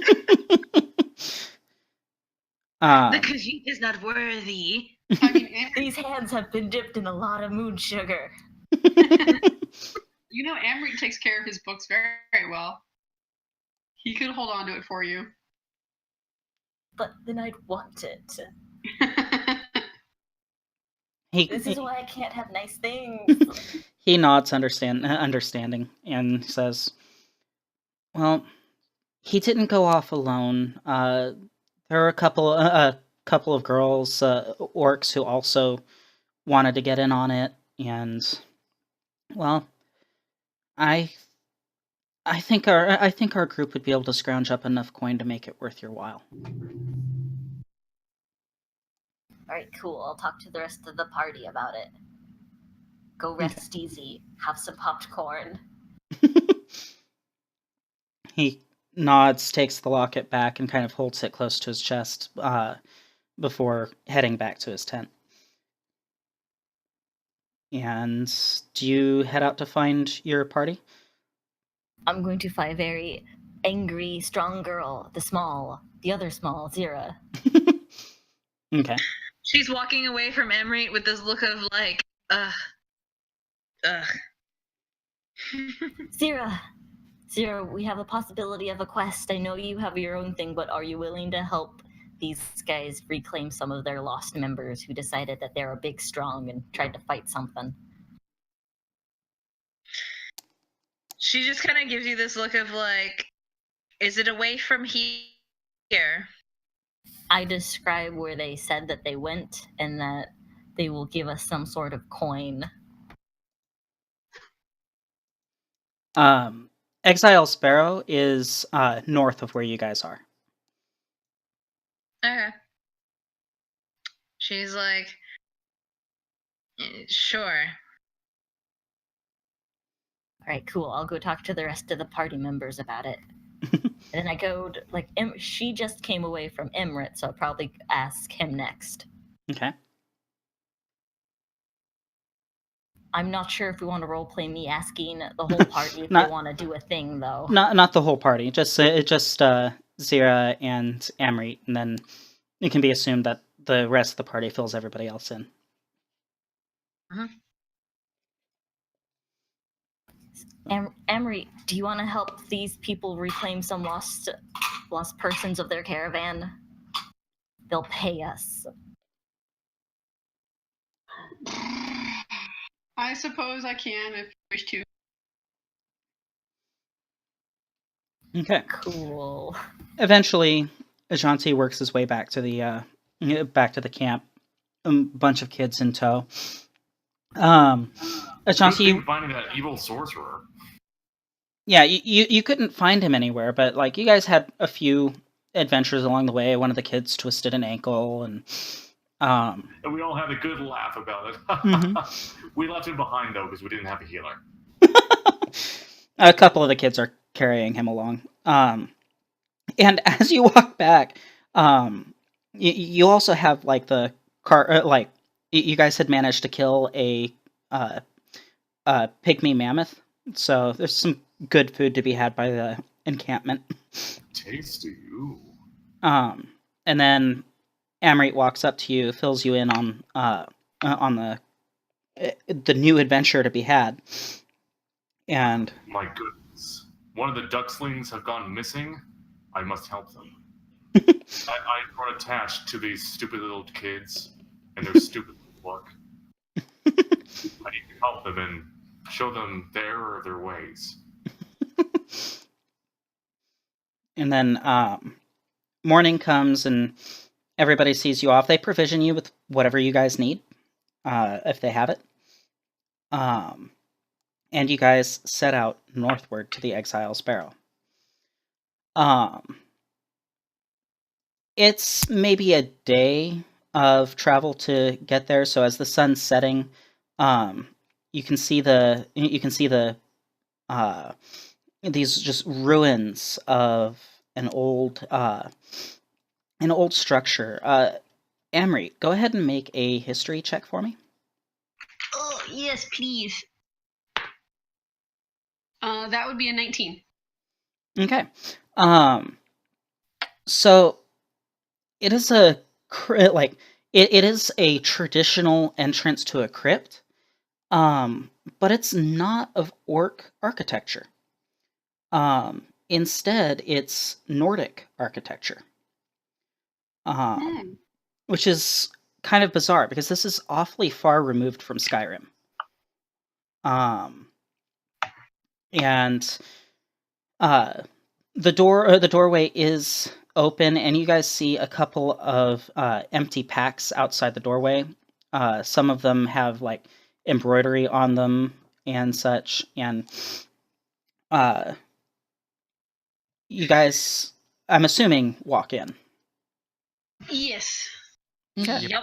Speaker 3: Khajiit is not worthy.
Speaker 6: I mean,
Speaker 4: These hands have been dipped in a lot of moon sugar.
Speaker 6: you know, Amrit takes care of his books very, very well. He could hold on to it for you.
Speaker 4: But then I'd want it. This is why I can't have nice things.
Speaker 1: He nods understanding and says, well, he didn't go off alone. There were a couple of girls, orcs, who also wanted to get in on it, and well, I think our group would be able to scrounge up enough coin to make it worth your while.
Speaker 4: Alright, cool. I'll talk to the rest of the party about it. Go rest easy. Have some popcorn.
Speaker 1: He nods, takes the locket back, and kind of holds it close to his chest before heading back to his tent. And do you head out to find your party?
Speaker 4: I'm going to find a very angry, strong girl. The other small, Zyra.
Speaker 1: Okay.
Speaker 3: She's walking away from Amrit with this look of like, ugh.
Speaker 4: Zyra, we have a possibility of a quest. I know you have your own thing, but are you willing to help these guys reclaim some of their lost members who decided that they're a big strong and tried to fight something?
Speaker 3: She just kind of gives you this look of like, is it away from here?
Speaker 4: I describe where they said that they went and that they will give us some sort of coin.
Speaker 1: Exile Sparrow is north of where you guys are.
Speaker 3: Okay. She's like, sure.
Speaker 4: Alright, cool. I'll go talk to the rest of the party members about it. And then I go to, like, she just came away from Amrit, so I'll probably ask him next.
Speaker 1: Okay.
Speaker 4: I'm not sure if we want to roleplay me asking the whole party if they want to do a thing, though.
Speaker 1: Not the whole party. Just Zyra and Amrit, and then it can be assumed that the rest of the party fills everybody else in.
Speaker 4: Amrit, do you want to help these people reclaim some lost persons of their caravan? They'll pay us.
Speaker 6: I suppose I can if you wish to.
Speaker 1: Okay.
Speaker 4: Cool.
Speaker 1: Eventually, Ajanti works his way back to the camp. A bunch of kids in tow. Ajanti,
Speaker 5: finding that evil sorcerer.
Speaker 1: Yeah, you couldn't find him anywhere, but like you guys had a few adventures along the way. One of the kids twisted an ankle, and
Speaker 5: we all had a good laugh about it. We left him behind though because we didn't have a healer.
Speaker 1: A couple of the kids are carrying him along. And as you walk back, you also have like the car. Like you guys had managed to kill a pygmy mammoth, so there's some good food to be had by the encampment.
Speaker 5: Tasty. Ooh.
Speaker 1: And then Amrit walks up to you, fills you in on the new adventure to be had. And
Speaker 5: my goodness, one of the ducklings have gone missing. I must help them. I'm not attached to these stupid little kids and their stupid look. I need to help them and show them their ways.
Speaker 1: And then morning comes and everybody sees you off. They provision you with whatever you guys need, if they have it. And you guys set out northward to the Exile's Barrow. It's maybe a day of travel to get there. So as the sun's setting, you can see these just ruins of an old structure. Amrit, go ahead and make a history check for me.
Speaker 6: Oh, yes, please. That would be a 19.
Speaker 1: Okay. So it is it is a traditional entrance to a crypt, but it's not of orc architecture. Instead, it's Nordic architecture, which is kind of bizarre because this is awfully far removed from Skyrim. And the doorway is open, and you guys see a couple of empty packs outside the doorway. Some of them have like embroidery on them and such, and you guys, I'm assuming, walk in.
Speaker 6: Yes.
Speaker 1: Okay.
Speaker 3: Yep.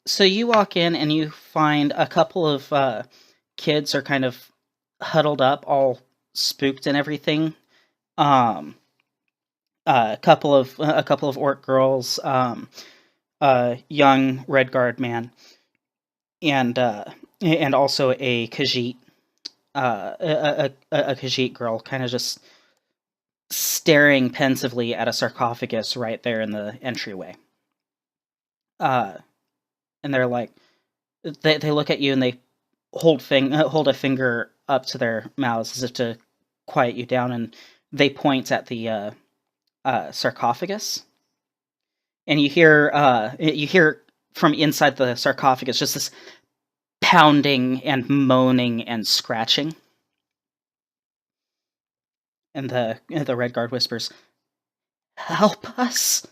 Speaker 1: So you walk in and you find a couple of kids are kind of huddled up, all spooked and everything. A couple of orc girls, a young Redguard man, and also a Khajiit, a Khajiit girl, kind of just staring pensively at a sarcophagus right there in the entryway. And they're like, they look at you and they hold a finger up to their mouths as if to quiet you down, and they point at the sarcophagus, and you hear from inside the sarcophagus just this pounding and moaning and scratching, and the Redguard whispers, "Help us!"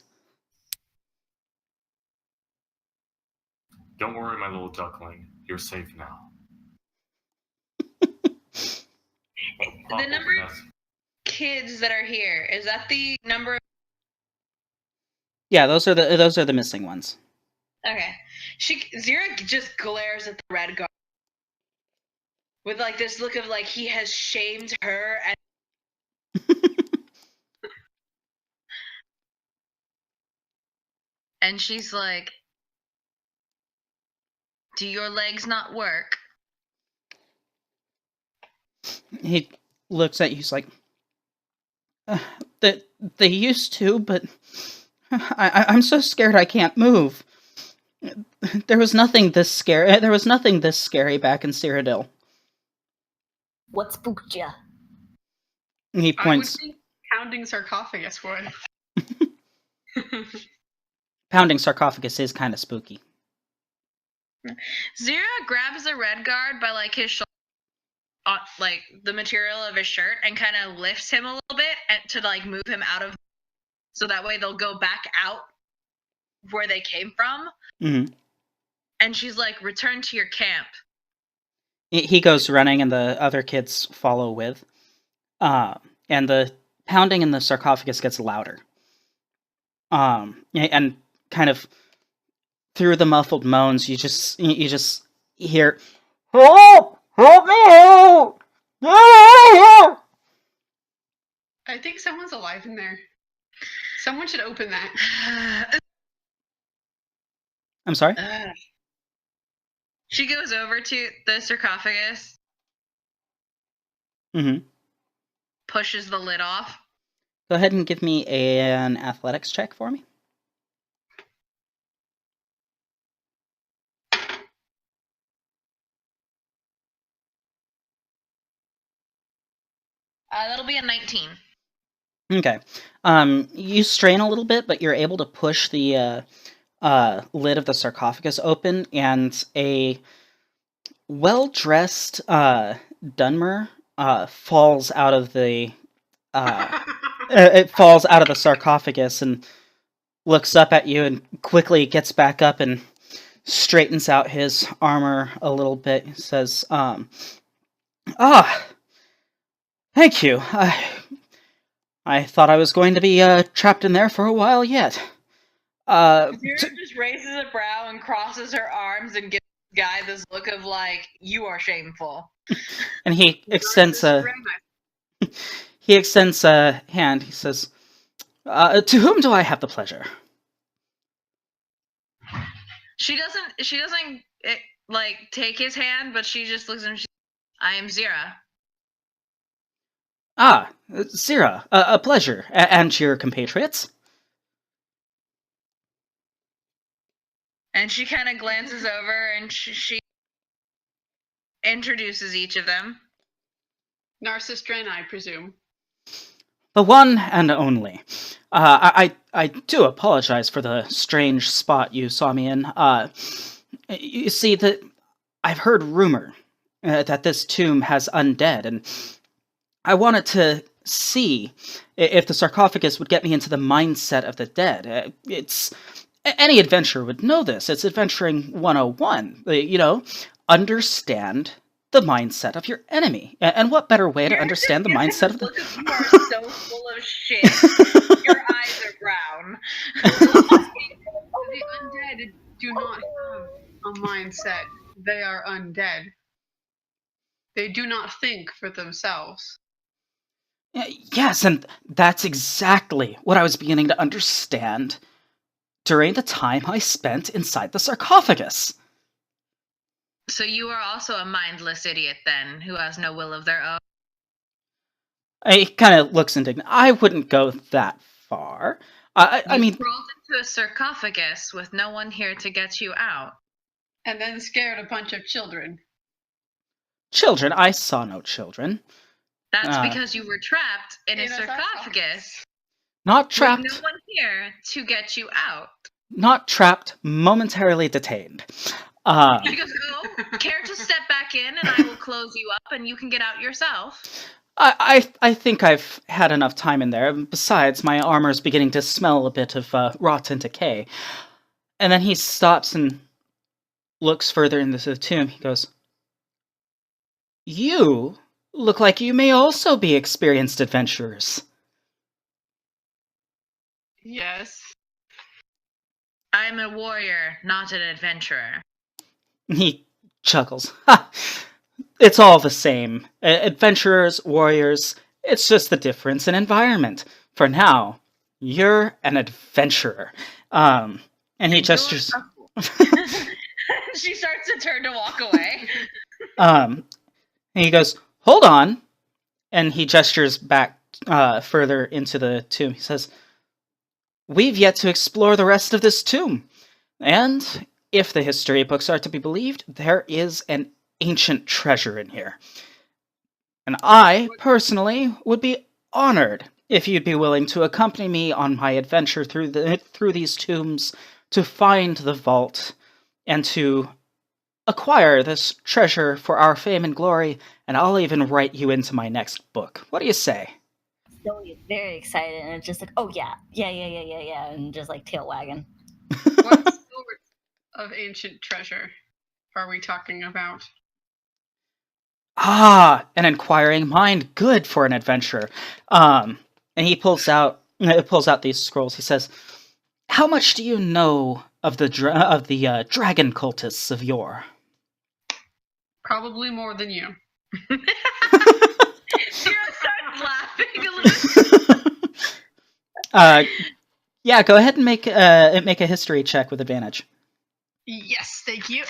Speaker 5: Don't worry, my little duckling. You're safe now.
Speaker 3: The number of kids that are here, is that the number of...
Speaker 1: Yeah, those are the missing ones.
Speaker 3: Okay. Zyra just glares at the red guard with like this look of like he has shamed her, and she's like, "Do your legs not work?"
Speaker 1: He looks at you. He's like, they used to, but I'm so scared I can't move. There was nothing this scary. There was nothing this scary back in Cyrodiil.
Speaker 4: What spooked ya?
Speaker 1: He
Speaker 6: I would
Speaker 1: points.
Speaker 6: think pounding sarcophagus would.
Speaker 1: Pounding sarcophagus is kind of spooky.
Speaker 3: Zyra grabs the red guard by like his shoulder, like the material of his shirt, and kind of lifts him a little bit to like move him out of, so that way they'll go back out where they came from.
Speaker 1: Mm-hmm.
Speaker 3: And she's like, "Return to your camp."
Speaker 1: He goes running, and the other kids follow with. And the pounding in the sarcophagus gets louder. And kind of through the muffled moans, you just hear, "Help! Help me out!
Speaker 6: I think someone's alive in there. Someone should open that.
Speaker 1: I'm sorry?
Speaker 3: She goes over to the sarcophagus,
Speaker 1: Mm-hmm.
Speaker 3: pushes the lid off.
Speaker 1: Go ahead and give me an athletics check for me.
Speaker 3: That'll be a 19.
Speaker 1: Okay. You strain a little bit, but you're able to push the lid of the sarcophagus open, and a well-dressed Dunmer falls out of the it falls out of the sarcophagus and looks up at you and quickly gets back up and straightens out his armor a little bit. He says, thank you. I thought I was going to be trapped in there for a while yet.
Speaker 3: Zyra just raises a brow and crosses her arms and gives the guy this look of like, "You are shameful."
Speaker 1: And he extends a hand. He says, "To whom do I have the pleasure?"
Speaker 3: She doesn't like take his hand, but she just looks at him. "I am Zyra."
Speaker 1: Ah, Zyra, a pleasure. And your compatriots?
Speaker 3: And she kind of glances over and she introduces each of them.
Speaker 6: Narsis Dren, I presume.
Speaker 1: The one and only. I do apologize for the strange spot you saw me in. You see, that I've heard rumor that this tomb has undead, and I wanted to see if the sarcophagus would get me into the mindset of the dead. Any adventurer would know this. It's adventuring 101. Understand the mindset of your enemy. And what better way to understand the mindset of the...
Speaker 3: You are so full of shit. Your eyes are brown.
Speaker 6: The undead do not have a mindset. They are undead. They do not think for themselves.
Speaker 1: Yes, and that's exactly what I was beginning to understand during the time I spent inside the sarcophagus.
Speaker 3: So you are also a mindless idiot, then, who has no will of their own?
Speaker 1: He kind of looks indignant. I wouldn't go that far. I mean...
Speaker 3: crawled into a sarcophagus with no one here to get you out.
Speaker 6: And then scared a bunch of children.
Speaker 1: Children? I saw no children.
Speaker 3: That's because you were trapped in a sarcophagus.
Speaker 1: Not trapped.
Speaker 3: With no one here to get you out.
Speaker 1: Not trapped, momentarily detained.
Speaker 3: She goes, care to step back in and I will close you up and you can get out yourself?
Speaker 1: I think I've had enough time in there. Besides, my armor's beginning to smell a bit of rot and decay. And then he stops and looks further into the tomb. He goes, "You look like you may also be experienced adventurers."
Speaker 6: Yes.
Speaker 3: I'm a warrior, not an adventurer.
Speaker 1: He chuckles. Ha! It's all the same. Adventurers, warriors, it's just the difference in environment. For now, you're an adventurer. And he gestures...
Speaker 3: She starts to turn to walk away.
Speaker 1: And he goes, "Hold on." And he gestures back further into the tomb. He says, "We've yet to explore the rest of this tomb. And if the history books are to be believed, there is an ancient treasure in here. And I, personally, would be honored if you'd be willing to accompany me on my adventure through these tombs to find the vault and to acquire this treasure for our fame and glory, and I'll even write you into my next book. What do you say?
Speaker 4: Zoe is very excited, and it's just like, oh yeah, and just like tail wagging.
Speaker 6: What sort of ancient treasure are we talking about?
Speaker 1: Ah, an inquiring mind, good for an adventurer. And he pulls out these scrolls. He says, "How much do you know of the dragon cultists of yore?"
Speaker 6: Probably more than you.
Speaker 3: Zero starts laughing a little.
Speaker 1: Yeah, go ahead and make a history check with advantage.
Speaker 6: Yes, thank you.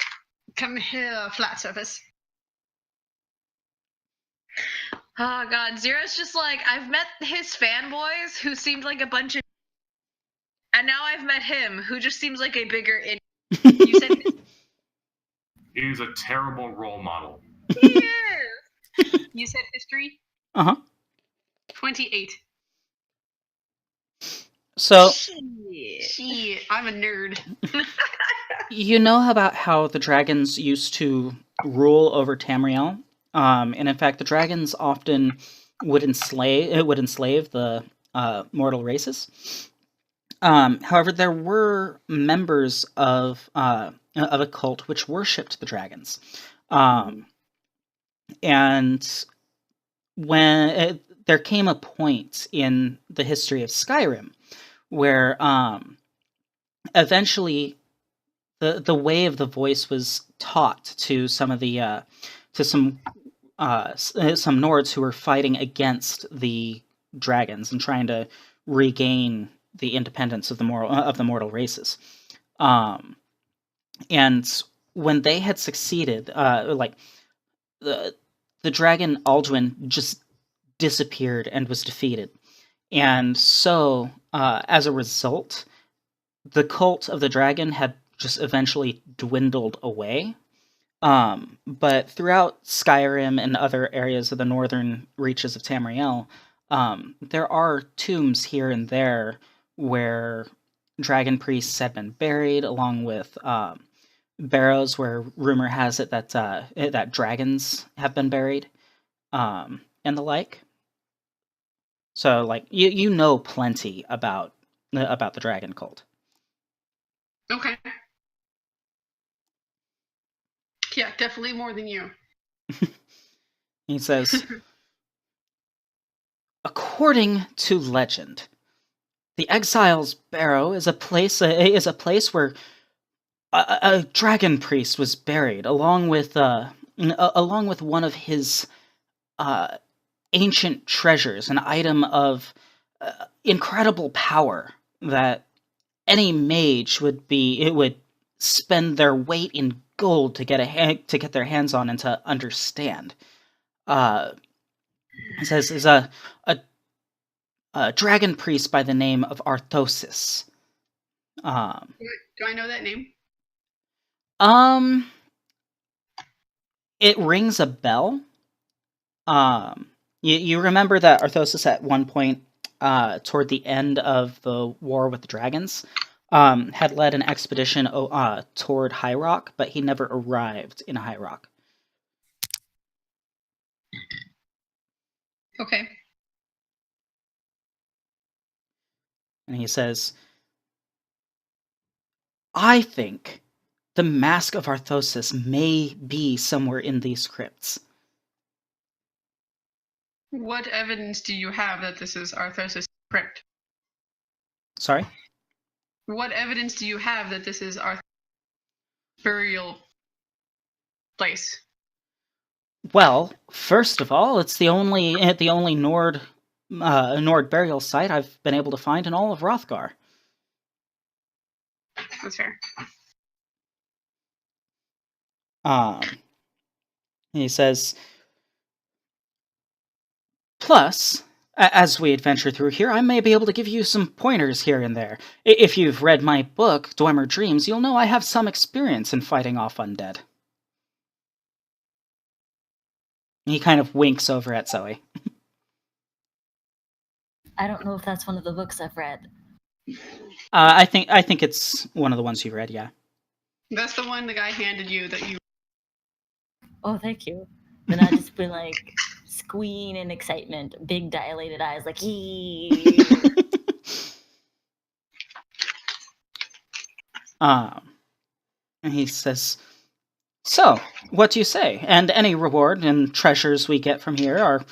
Speaker 6: Come here, flat surface.
Speaker 3: Oh god, Zero's just like, I've met his fanboys who seemed like a bunch of, and now I've met him who just seems like a bigger idiot. You said
Speaker 5: He's a terrible role model.
Speaker 3: he is.
Speaker 6: You said history? 28.
Speaker 1: So,
Speaker 6: Shit, I'm a nerd.
Speaker 1: you know about how the dragons used to rule over Tamriel? And in fact, the dragons often would enslave the mortal races. However, there were members of a cult which worshipped the dragons, and when there came a point in the history of Skyrim where eventually the way of the voice was taught to some of the some Nords who were fighting against the dragons and trying to regain the independence of the mortal races. And when they had succeeded, like the dragon Alduin just disappeared and was defeated. And so, as a result, the cult of the dragon had just eventually dwindled away. But throughout Skyrim and other areas of the northern reaches of Tamriel, there are tombs here and there where dragon priests have been buried, along with barrows where rumor has it that that dragons have been buried, and the like. So, like, you know plenty about the dragon cult.
Speaker 6: Okay. Yeah, definitely more than you.
Speaker 1: He says, according to legend, the Exile's Barrow is a place where a dragon priest was buried, along with one of his ancient treasures, an item of incredible power that any mage would spend their weight in gold to get their hands on and to understand. It says is a dragon priest by the name of Arthosis.
Speaker 6: Do I know that name?
Speaker 1: It rings a bell. You remember that Arthosis at one point, toward the end of the war with the dragons, had led an expedition toward High Rock, but he never arrived in High Rock.
Speaker 6: Okay.
Speaker 1: And he says, I think the Mask of Arthosis may be somewhere in these crypts.
Speaker 6: What evidence do you have that this is Arthosis' crypt?
Speaker 1: Sorry?
Speaker 6: What evidence do you have that this is Arthosis' burial place?
Speaker 1: Well, first of all, it's the only Nord burial site I've been able to find in all of Hrothgar.
Speaker 6: That's fair.
Speaker 1: He says, plus, As we adventure through here, I may be able to give you some pointers here and there. If you've read my book, Dwemer Dreams, you'll know I have some experience in fighting off undead. He kind of winks over at Zoe.
Speaker 4: I don't know if that's one of the books I've read.
Speaker 1: I think it's one of the ones you've read, yeah.
Speaker 6: That's the one the guy handed you that you.
Speaker 4: Oh, thank you. Then I just be like squealing in excitement, big dilated eyes, like eee.
Speaker 1: And he says, "So, what do you say? And any reward and treasures we get from here are,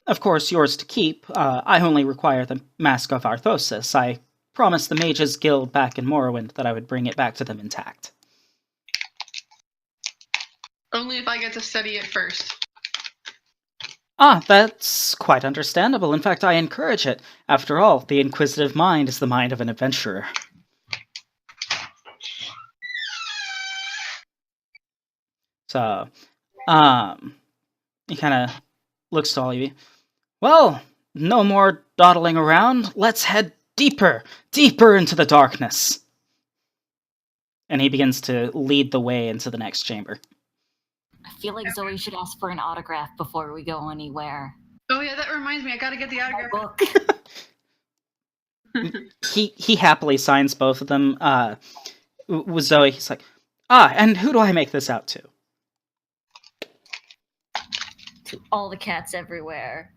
Speaker 1: of course, yours to keep. I only require the Mask of Arthosis. I promised the Mages Guild back in Morrowind that I would bring it back to them intact."
Speaker 6: Only if I get to study it first.
Speaker 1: That's quite understandable. In fact, I encourage it. After all, the inquisitive mind is the mind of an adventurer. So, he kind of looks to all of you. Well, no more dawdling around. Let's head deeper into the darkness. And he begins to lead the way into the next chamber.
Speaker 4: I feel like Zoe should ask for an autograph before we go anywhere.
Speaker 6: Oh yeah, that reminds me. I gotta get the autograph.
Speaker 4: Book.
Speaker 1: He happily signs both of them. With Zoe, he's like, and who do I make this out to?
Speaker 4: To all the cats everywhere.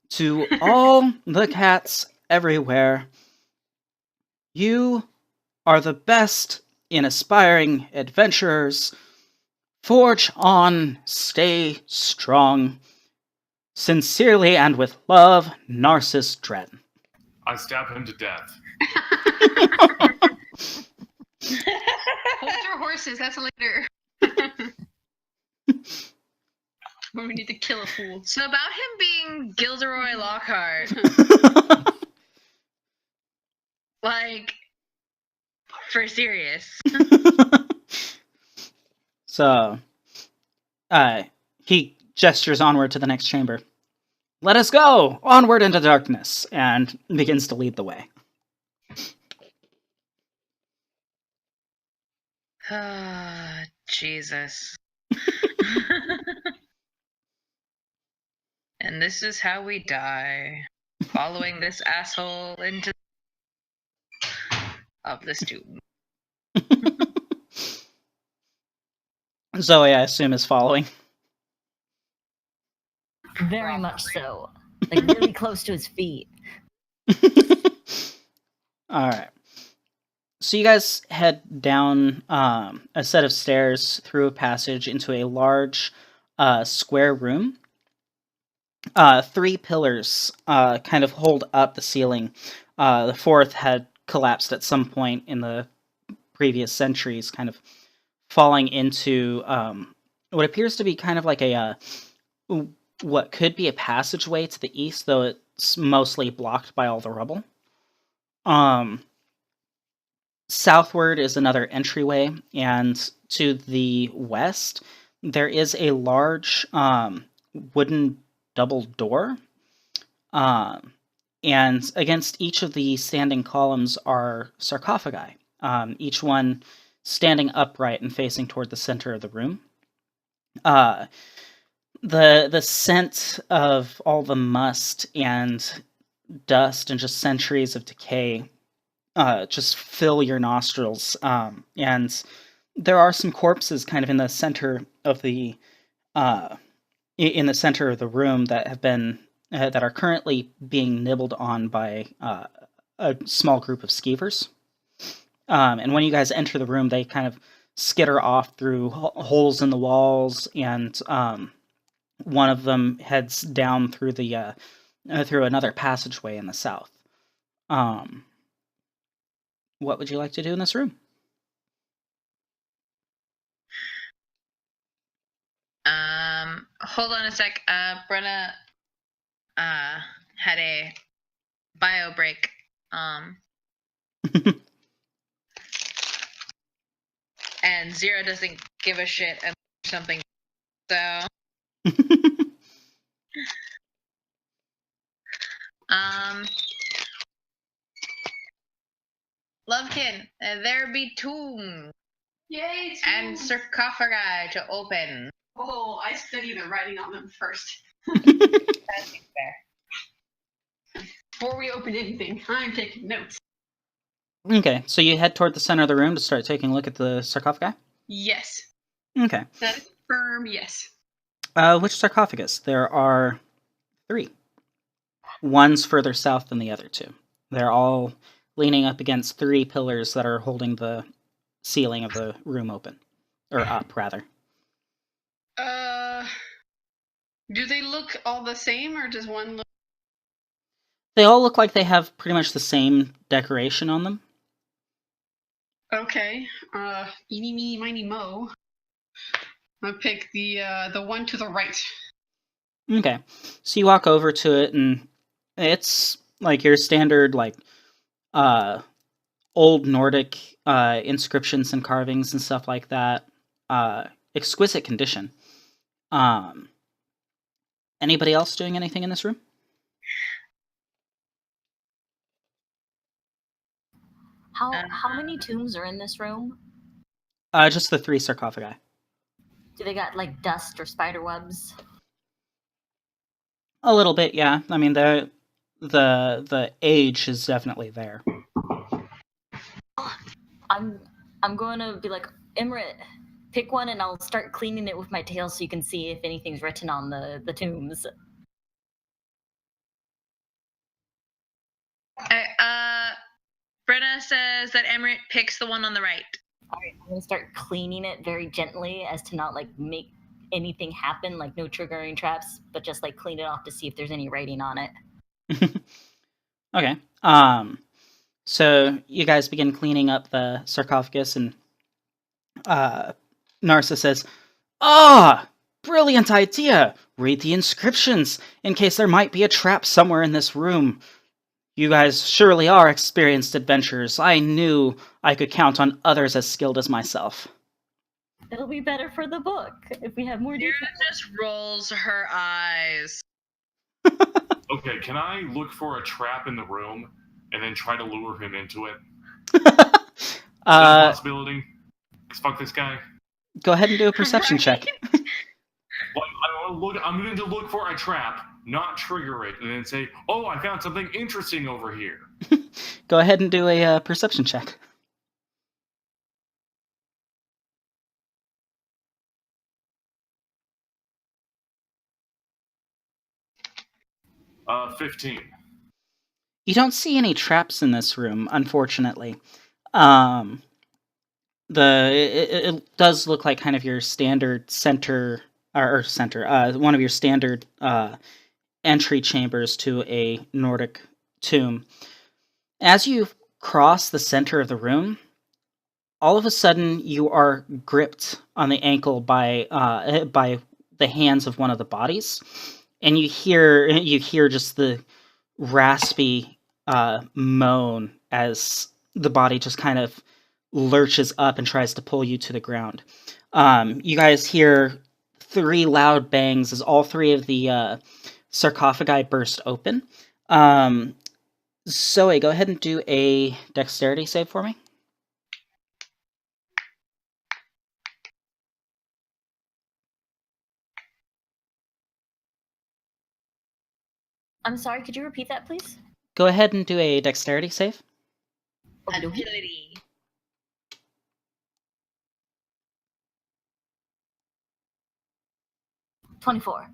Speaker 1: To all the cats everywhere. You are the best in aspiring adventurers. Forge on, stay strong. Sincerely and with love, Narsis Dren.
Speaker 5: I stab him to death.
Speaker 6: Hold your horses. That's later. When we need to kill a fool.
Speaker 3: So about him being Gilderoy Lockhart, like, for serious.
Speaker 1: So, he gestures onward to the next chamber. Let us go! Onward into darkness! And begins to lead the way.
Speaker 3: Ah, Jesus. And this is how we die. Following this asshole into of this tomb.
Speaker 1: Zoe, I assume, is following.
Speaker 4: Very much so. Like really close to his feet.
Speaker 1: Alright. So you guys head down a set of stairs through a passage into a large square room. 3 pillars kind of hold up the ceiling. The 4th had collapsed at some point in the previous centuries, kind of falling into what appears to be kind of like a what could be a passageway to the east, though it's mostly blocked by all the rubble. Southward is another entryway, and to the west there is a large wooden double door. And against each of the standing columns are sarcophagi, each one standing upright and facing toward the center of the room. The scent of all the must and dust and just centuries of decay just fill your nostrils. And there are some corpses kind of in the center of the room that have been that are currently being nibbled on by a small group of skeevers. And when you guys enter the room, they kind of skitter off through holes in the walls, and one of them heads down through the through another passageway in the south. What would you like to do in this room?
Speaker 3: Hold on a sec. Brenna had a bio break. And Zyra doesn't give a shit about something. So Lovekin, there be tombs
Speaker 6: Yay!
Speaker 3: and
Speaker 6: tombs.
Speaker 3: sarcophagi to open.
Speaker 6: Oh, I study the writing on them first.
Speaker 3: That's fair.
Speaker 6: Before we open anything, I'm taking notes.
Speaker 1: Okay, so you head toward the center of the room to start taking a look at the sarcophagi?
Speaker 6: Yes.
Speaker 1: Okay.
Speaker 6: That is firm, yes.
Speaker 1: Which sarcophagus? There are 3. One's further south than the other 2. They're all leaning up against 3 pillars that are holding the ceiling of the room open. Or up, rather.
Speaker 6: Do they look all the same, or does one look...
Speaker 1: They all look like they have pretty much the same decoration on them.
Speaker 6: Okay. Eeny, meeny, miny, mo. I'll pick the one to the right.
Speaker 1: Okay. So you walk over to it, and it's like your standard, like, old Nordic inscriptions and carvings and stuff like that. Exquisite condition. Anybody else doing anything in this room?
Speaker 4: How many tombs are in this room?
Speaker 1: Just the 3 sarcophagi.
Speaker 4: Do they got like dust or spider webs?
Speaker 1: A little bit, yeah. I mean, the age is definitely there.
Speaker 4: I'm going to be like, Amrit, pick one and I'll start cleaning it with my tail so you can see if anything's written on the tombs.
Speaker 3: Brenna says that Amrit picks the one on the right.
Speaker 4: Alright, I'm going to start cleaning it very gently as to not like make anything happen, like no triggering traps, but just like clean it off to see if there's any writing on it.
Speaker 1: Okay. So you guys begin cleaning up the sarcophagus, and Narsis says, brilliant idea! Read the inscriptions, in case there might be a trap somewhere in this room. You guys surely are experienced adventurers. I knew I could count on others as skilled as myself.
Speaker 4: It'll be better for the book if we have more details.
Speaker 3: Zyra just rolls her eyes.
Speaker 5: Okay, can I look for a trap in the room and then try to lure him into it? Is that a possibility? Fuck this guy.
Speaker 1: Go ahead and do a perception check.
Speaker 5: Well, I'm going to look for a trap, not trigger it, and then say, "Oh, I found something interesting over here."
Speaker 1: Go ahead and do a perception check.
Speaker 5: 15.
Speaker 1: You don't see any traps in this room, unfortunately. It does look like kind of your standard one of your standard entry chambers to a Nordic tomb. As you cross the center of the room, all of a sudden you are gripped on the ankle by the hands of one of the bodies, and you hear just the raspy moan as the body just kind of lurches up and tries to pull you to the ground. You guys hear 3 loud bangs as all 3 of the sarcophagi burst open. Zoe, go ahead and do a dexterity save for me.
Speaker 4: I'm sorry, could you repeat that, please?
Speaker 1: Go ahead and do a dexterity save.
Speaker 3: Agility.
Speaker 4: $24.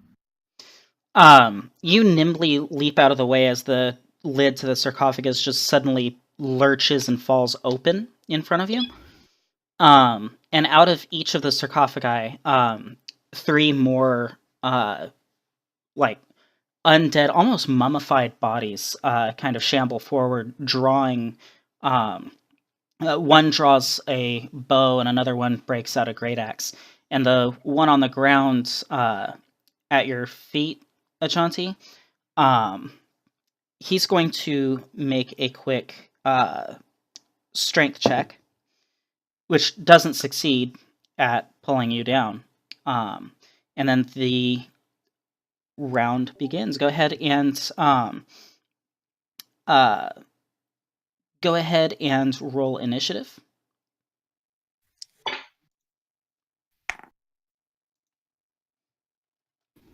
Speaker 1: You nimbly leap out of the way as the lid to the sarcophagus just suddenly lurches and falls open in front of you. And out of each of the sarcophagi, 3 more, like, undead, almost mummified bodies kind of shamble forward, drawing... one draws a bow and another one breaks out a great axe. And the one on the ground at your feet, Ajanti, he's going to make a quick strength check, which doesn't succeed at pulling you down. And then the round begins. Go ahead and Go ahead and roll initiative.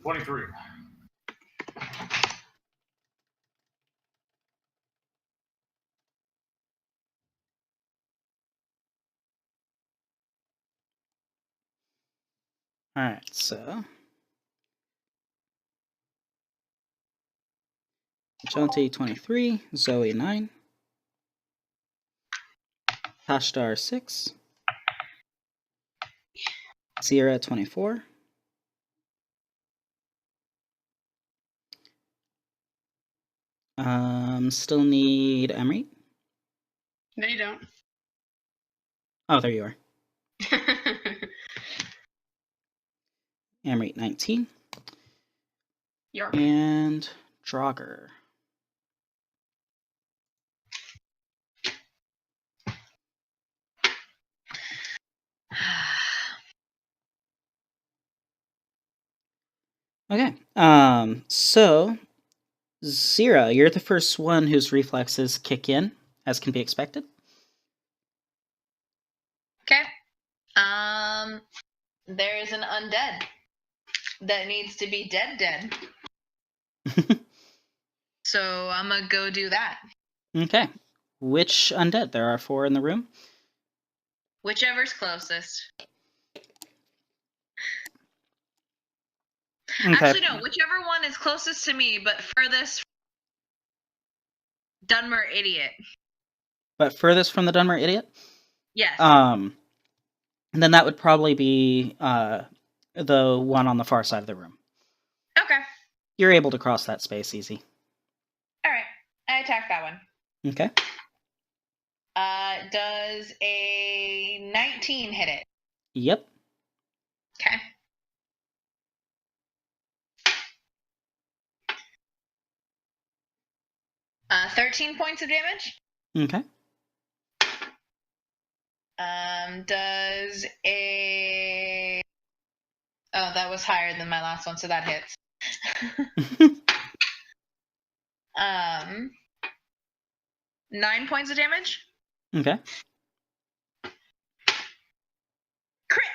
Speaker 5: $23.
Speaker 1: Alright, so Ajanti 23, Zoe 9, Tashtar 6, Zyra 24, still need Amrit.
Speaker 6: No, you don't.
Speaker 1: Oh, there you are. Amrit 19,
Speaker 6: Yarp.
Speaker 1: and Draugr. Okay, so Zyra, you're the first one whose reflexes kick in, as can be expected.
Speaker 3: Okay. There is an undead that needs to be dead. So I'm gonna go do that.
Speaker 1: Okay. Which undead? There are 4 in the room.
Speaker 3: Whichever's closest.
Speaker 1: Okay.
Speaker 3: Actually, no. Whichever one is closest to me, but furthest. Dunmer idiot.
Speaker 1: But furthest from the Dunmer idiot?
Speaker 3: Yes.
Speaker 1: Then that would probably be the one on the far side of the room.
Speaker 3: Okay.
Speaker 1: You're able to cross that space easy.
Speaker 3: All right. I attack that one.
Speaker 1: Okay.
Speaker 3: Does a 19 hit it?
Speaker 1: Yep.
Speaker 3: Okay. Uh, 13 points of damage.
Speaker 1: Okay.
Speaker 3: Does a... Oh, that was higher than my last one, so that hits. 9 points of damage.
Speaker 1: Okay.
Speaker 3: Crit!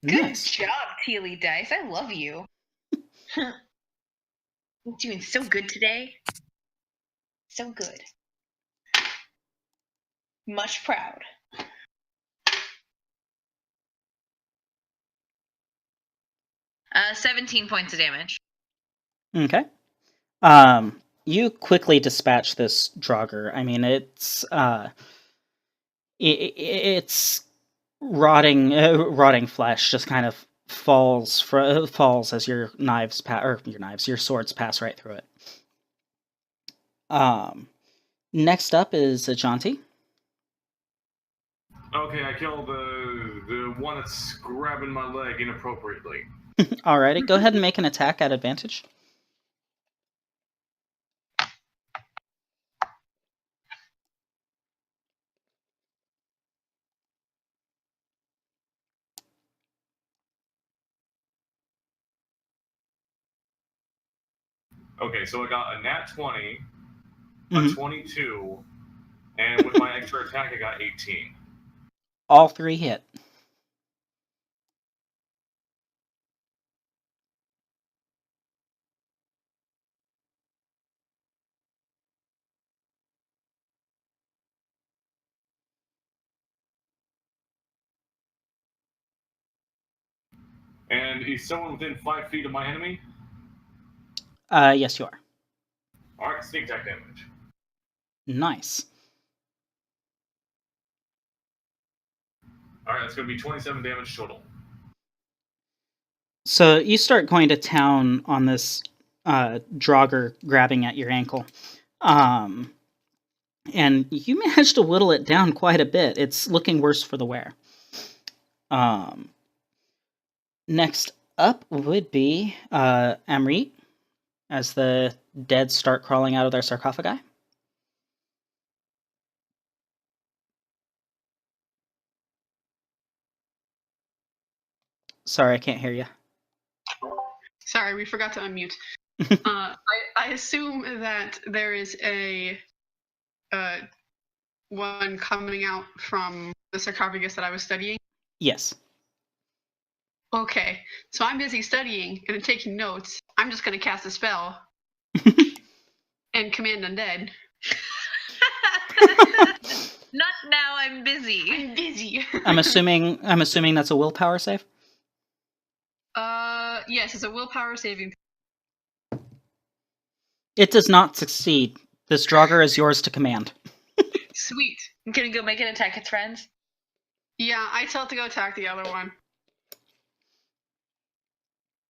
Speaker 3: Good
Speaker 1: Nice.
Speaker 3: job, Teely Dice. I love you. You're doing so good today. So good. Much proud. Uh, 17 points of damage.
Speaker 1: Okay. You quickly dispatch this Draugr. I mean, it's it's rotting flesh just kind of falls as your your swords pass right through it. Next up is Ajanti.
Speaker 5: Okay, I killed the one that's grabbing my leg inappropriately.
Speaker 1: Alrighty, go ahead and make an attack at advantage.
Speaker 5: Okay, so I got a nat 20,
Speaker 1: Mhm.
Speaker 5: a 22, and with my extra attack, I got 18.
Speaker 1: All 3 hit.
Speaker 5: And is someone within 5 feet of my enemy?
Speaker 1: Yes, you are.
Speaker 5: Alright, sneak attack damage.
Speaker 1: Nice.
Speaker 5: Alright, that's going to be 27 damage total.
Speaker 1: So you start going to town on this Draugr grabbing at your ankle. And you managed to whittle it down quite a bit. It's looking worse for the wear. Next up would be Amrit, as the dead start crawling out of their sarcophagi. Sorry, I can't hear you.
Speaker 6: Sorry, we forgot to unmute. I assume that there is a one coming out from the sarcophagus that I was studying.
Speaker 1: Yes.
Speaker 6: Okay, so I'm busy studying and taking notes. I'm just going to cast a spell and command undead.
Speaker 3: Not now, I'm busy.
Speaker 6: I'm busy.
Speaker 1: I'm assuming that's a willpower save.
Speaker 6: Yes, it's a willpower saving.
Speaker 1: It does not succeed. This Draugr is yours to command.
Speaker 6: Sweet.
Speaker 3: I'm gonna go make an attack its friends.
Speaker 6: Yeah, I tell it to go attack the other one.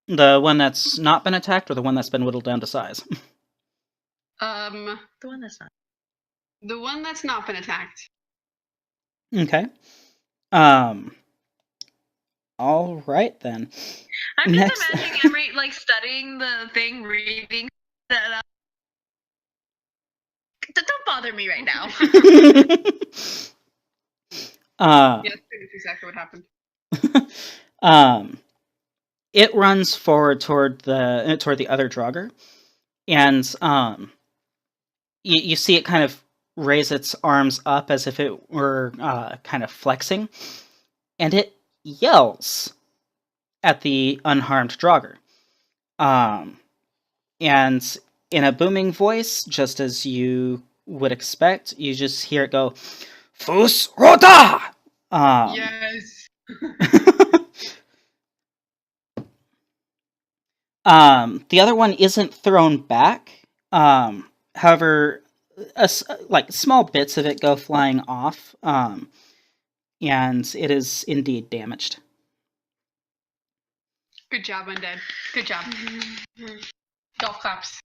Speaker 1: The one that's not been attacked, or the one that's been whittled down to size?
Speaker 3: The one that's not.
Speaker 6: The one that's not been attacked.
Speaker 1: Okay. All right then.
Speaker 3: I'm
Speaker 1: Next.
Speaker 3: just imagining Amrit like studying the thing, reading that. Don't bother me right now.
Speaker 6: Yes, that's exactly what happened.
Speaker 1: It runs forward toward the other Draugr, and you see it kind of raise its arms up as if it were kind of flexing, and it yells at the unharmed Draugr. And in a booming voice, just as you would expect, you just hear it go, Fus Rota!
Speaker 6: Yes.
Speaker 1: The other one isn't thrown back. However, like small bits of it go flying off, and it is indeed damaged.
Speaker 6: Good job, undead. Good job. Golf claps.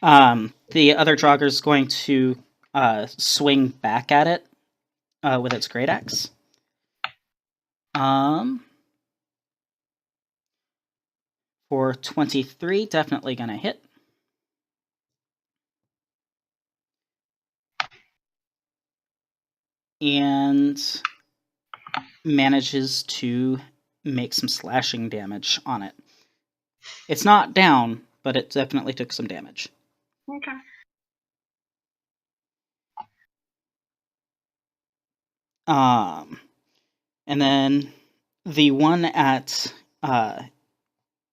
Speaker 1: The other Draugr is going to swing back at it with its great axe. For 23, definitely gonna hit. And manages to make some slashing damage on it. It's not down, but it definitely took some damage.
Speaker 6: Okay.
Speaker 1: And then the one at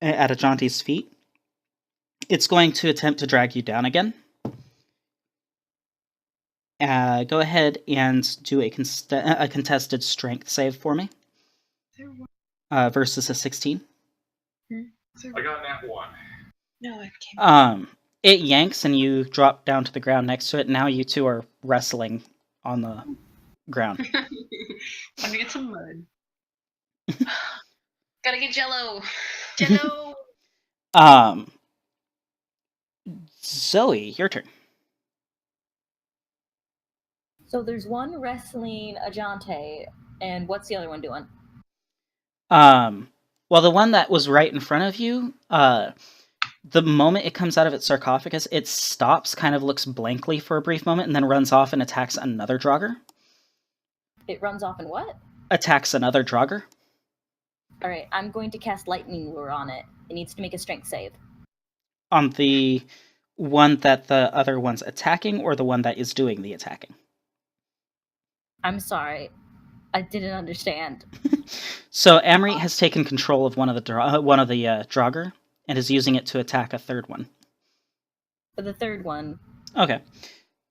Speaker 1: Ajanti's feet, it's going to attempt to drag you down again. Go ahead and do a contested strength save for me. Versus a 16.
Speaker 5: I got nat 1.
Speaker 3: No, I can't.
Speaker 1: It yanks and you drop down to the ground next to it. Now you two are wrestling on the ground.
Speaker 6: Let me get some mud.
Speaker 3: Gotta get Jello. Jello.
Speaker 1: Zoe, your turn.
Speaker 4: So there's one wrestling Ajanti, and what's the other one doing?
Speaker 1: Well, the one that was right in front of you, the moment it comes out of its sarcophagus, it stops, kind of looks blankly for a brief moment, and then runs off and attacks another Draugr.
Speaker 4: It runs off and what?
Speaker 1: Attacks another Draugr.
Speaker 4: Alright, I'm going to cast Lightning Lure on it. It needs to make a strength save.
Speaker 1: On the one that the other one's attacking, or the one that is doing the attacking?
Speaker 4: I'm sorry. I didn't understand.
Speaker 1: So Amrit has taken control of one of the Draugr and is using it to attack a third one.
Speaker 4: For the third one.
Speaker 1: Okay.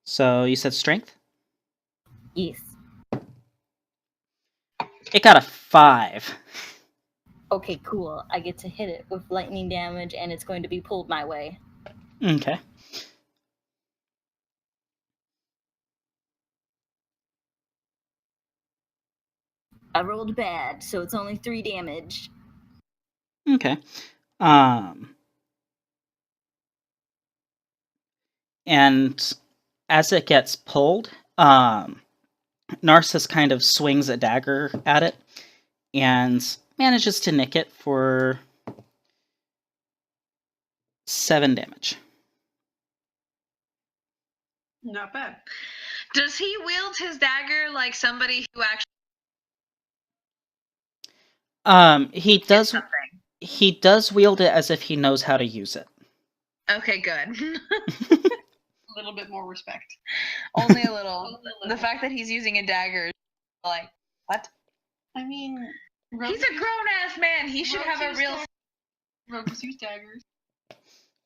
Speaker 1: So you said strength?
Speaker 4: Yes.
Speaker 1: It got a 5.
Speaker 4: Okay, cool. I get to hit it with lightning damage, and it's going to be pulled my way.
Speaker 1: Okay.
Speaker 4: I rolled bad, so it's only 3 damage.
Speaker 1: Okay. And as it gets pulled, Narsis kind of swings a dagger at it and manages to nick it for 7 damage.
Speaker 6: Not bad.
Speaker 3: Does he wield his dagger like somebody who actually
Speaker 1: He does.
Speaker 3: something?
Speaker 1: He does wield it as if he knows how to use it.
Speaker 3: Okay, good.
Speaker 6: A little bit more respect.
Speaker 3: Only a little. The fact that he's using a dagger is like, what?
Speaker 6: I mean,
Speaker 3: He's a grown-ass man. He should have a real...
Speaker 6: rogues use daggers.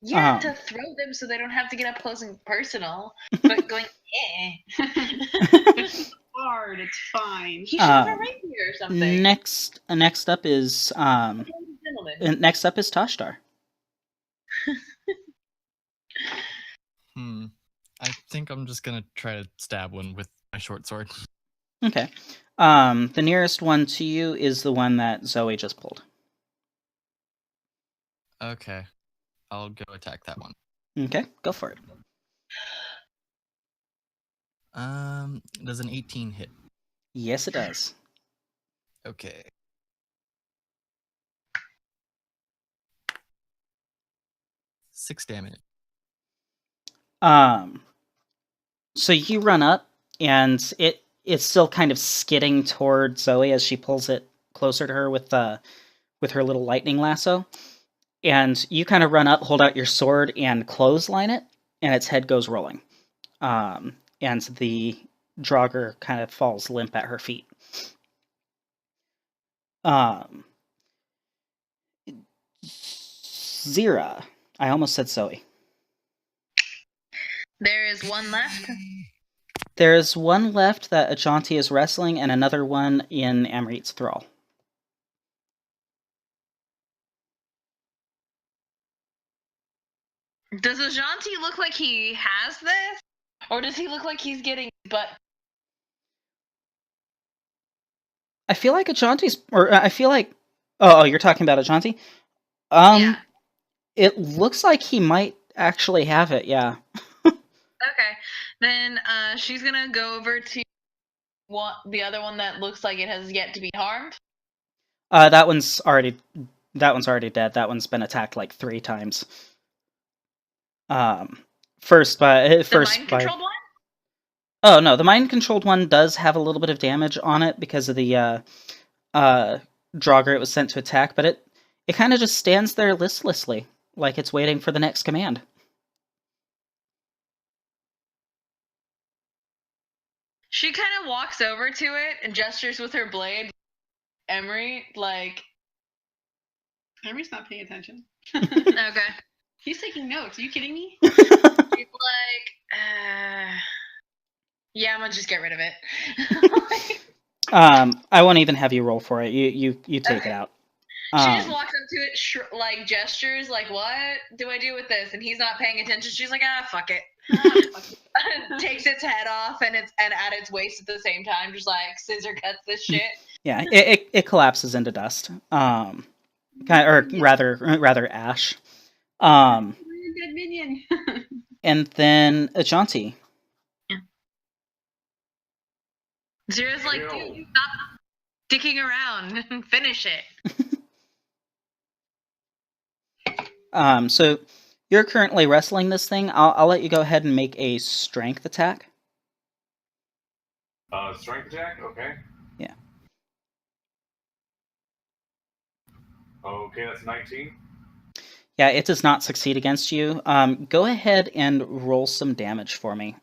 Speaker 3: Yeah, to throw them so they don't have to get up close and personal. But going,
Speaker 6: It's hard. It's fine.
Speaker 3: He should have a rapier or something.
Speaker 1: Next up is Tashtar.
Speaker 2: I think I'm just gonna try to stab one with my short sword.
Speaker 1: Okay. The nearest one to you is the one that Zoe just pulled.
Speaker 2: Okay. I'll go attack that one.
Speaker 1: Okay, go for it.
Speaker 2: Does an 18 hit?
Speaker 1: Yes, it does.
Speaker 2: Okay. Six damage.
Speaker 1: So you run up, and it's still kind of skidding toward Zoe as she pulls it closer to her with her little lightning lasso. And you kind of run up, hold out your sword, and clothesline it, and its head goes rolling. And the Draugr kind of falls limp at her feet. Zyra. I almost said Zoe.
Speaker 3: There is one left.
Speaker 1: There is one left that Ajanti is wrestling, and another one in Amrit's thrall.
Speaker 3: Does Ajanti look like he has this? Or does he look like he's getting butt?
Speaker 1: I feel like Ajanti's... Oh, you're talking about Ajanti?
Speaker 3: Yeah.
Speaker 1: It looks like he might actually have it, yeah.
Speaker 3: Okay. Then she's gonna go over to the other one that looks like it has yet to be harmed.
Speaker 1: That one's already dead. That one's been attacked like 3 times. First by
Speaker 3: mind-controlled one?
Speaker 1: Oh no, the mind-controlled one does have a little bit of damage on it because of the Draugr it was sent to attack, but it kind of just stands there listlessly, like it's waiting for the next command.
Speaker 3: She kind of walks over to it and gestures with her blade. Emery, like...
Speaker 6: Emery's not paying attention.
Speaker 3: Okay.
Speaker 6: He's taking notes. Are you kidding me?
Speaker 3: He's like, yeah, I'm gonna just get rid of it.
Speaker 1: I won't even have you roll for it. You take it out.
Speaker 3: She just walks up to it, like gestures, like, "What do I do with this?" And he's not paying attention. She's like, fuck it." Takes its head off and at its waist at the same time, just like scissor cuts this shit.
Speaker 1: Yeah, it collapses into dust. Rather ash.
Speaker 6: Good minion.
Speaker 1: And then Ajanti.
Speaker 3: Zyra's like, dude, stop dicking around and finish it.
Speaker 1: So you're currently wrestling this thing. I'll let you go ahead and make a strength attack.
Speaker 5: Strength attack? Okay.
Speaker 1: Yeah.
Speaker 5: Okay, that's 19.
Speaker 1: Yeah, it does not succeed against you. Go ahead and roll some damage for me.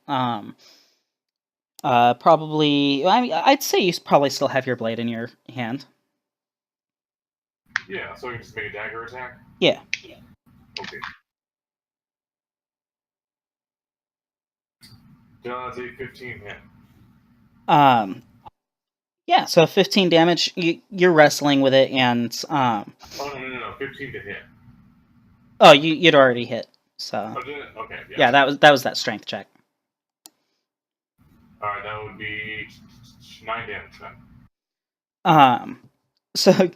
Speaker 1: Probably... I'd say you probably still have your blade in your hand.
Speaker 5: Yeah, so you can just make a dagger attack?
Speaker 1: Yeah.
Speaker 5: Okay. That's a 15 hit.
Speaker 1: Yeah, so 15 damage. You're wrestling with it, and
Speaker 5: Oh no, 15 to hit.
Speaker 1: Oh, you'd already hit. So.
Speaker 5: Oh, did it? Okay.
Speaker 1: Yeah, that was that strength check.
Speaker 5: All right, that would be 9 damage then.
Speaker 1: So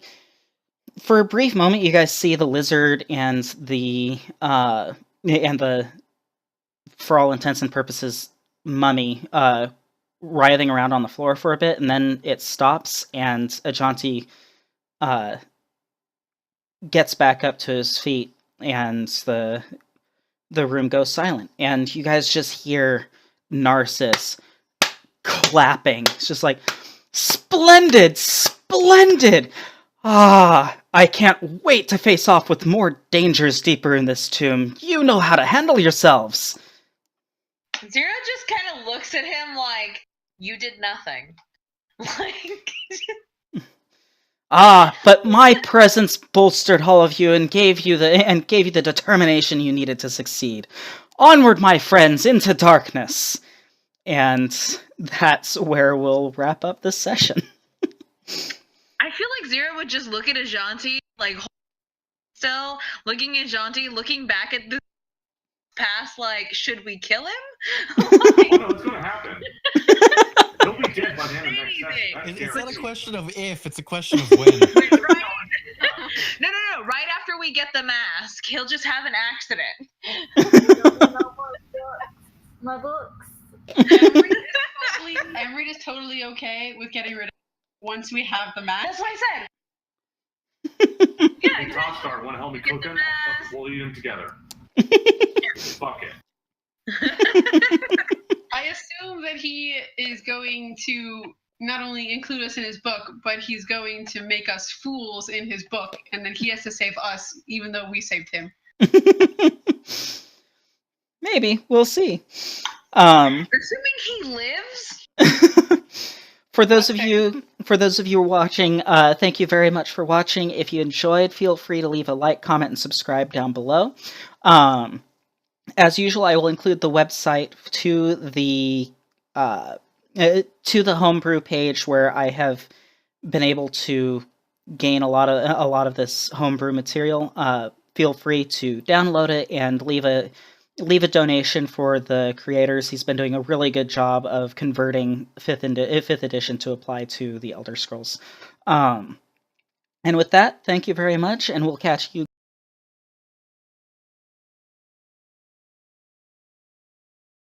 Speaker 1: for a brief moment, you guys see the lizard and the for all intents and purposes mummy writhing around on the floor for a bit, and then it stops, and Ajanti gets back up to his feet, and the room goes silent, and you guys just hear Narsis clapping. It's just like, splendid! I can't wait to face off with more dangers deeper in this tomb. You know how to handle yourselves.
Speaker 3: Zyra just kind of looks at him like, you did nothing. Like,
Speaker 1: But my presence bolstered all of you and gave you the determination you needed to succeed. Onward, my friends, into darkness. And that's where we'll wrap up this session.
Speaker 3: I feel like Zyra would just look at Ajanti, like, still looking at Ajanti, looking back at the past, like, should we kill him?
Speaker 5: Oh no, it's gonna happen. He'll be dead by the end of the next session.
Speaker 2: It's not a question of if, it's a question of when.
Speaker 3: Right? No. Right after we get the mask, he'll just have an accident.
Speaker 4: My books.
Speaker 6: Amrit is totally okay with getting rid of it once we have the mask.
Speaker 3: That's what I said.
Speaker 5: Hey, Tostar, want to help me cook him? We'll eat him together. Fuck it.
Speaker 6: I assume that he is going to not only include us in his book, but he's going to make us fools in his book, and then he has to save us, even though we saved him.
Speaker 1: Maybe. We'll see.
Speaker 3: Assuming he lives?
Speaker 1: For those of you watching, thank you very much for watching. If you enjoyed, feel free to leave a like, comment, and subscribe down below. As usual, I will include the website to the homebrew page where I have been able to gain a lot of this homebrew material. Feel free to download it and leave a donation for the creators. He's been doing a really good job of converting 5th edition to apply to the Elder Scrolls. And with that, thank you very much, and we'll catch you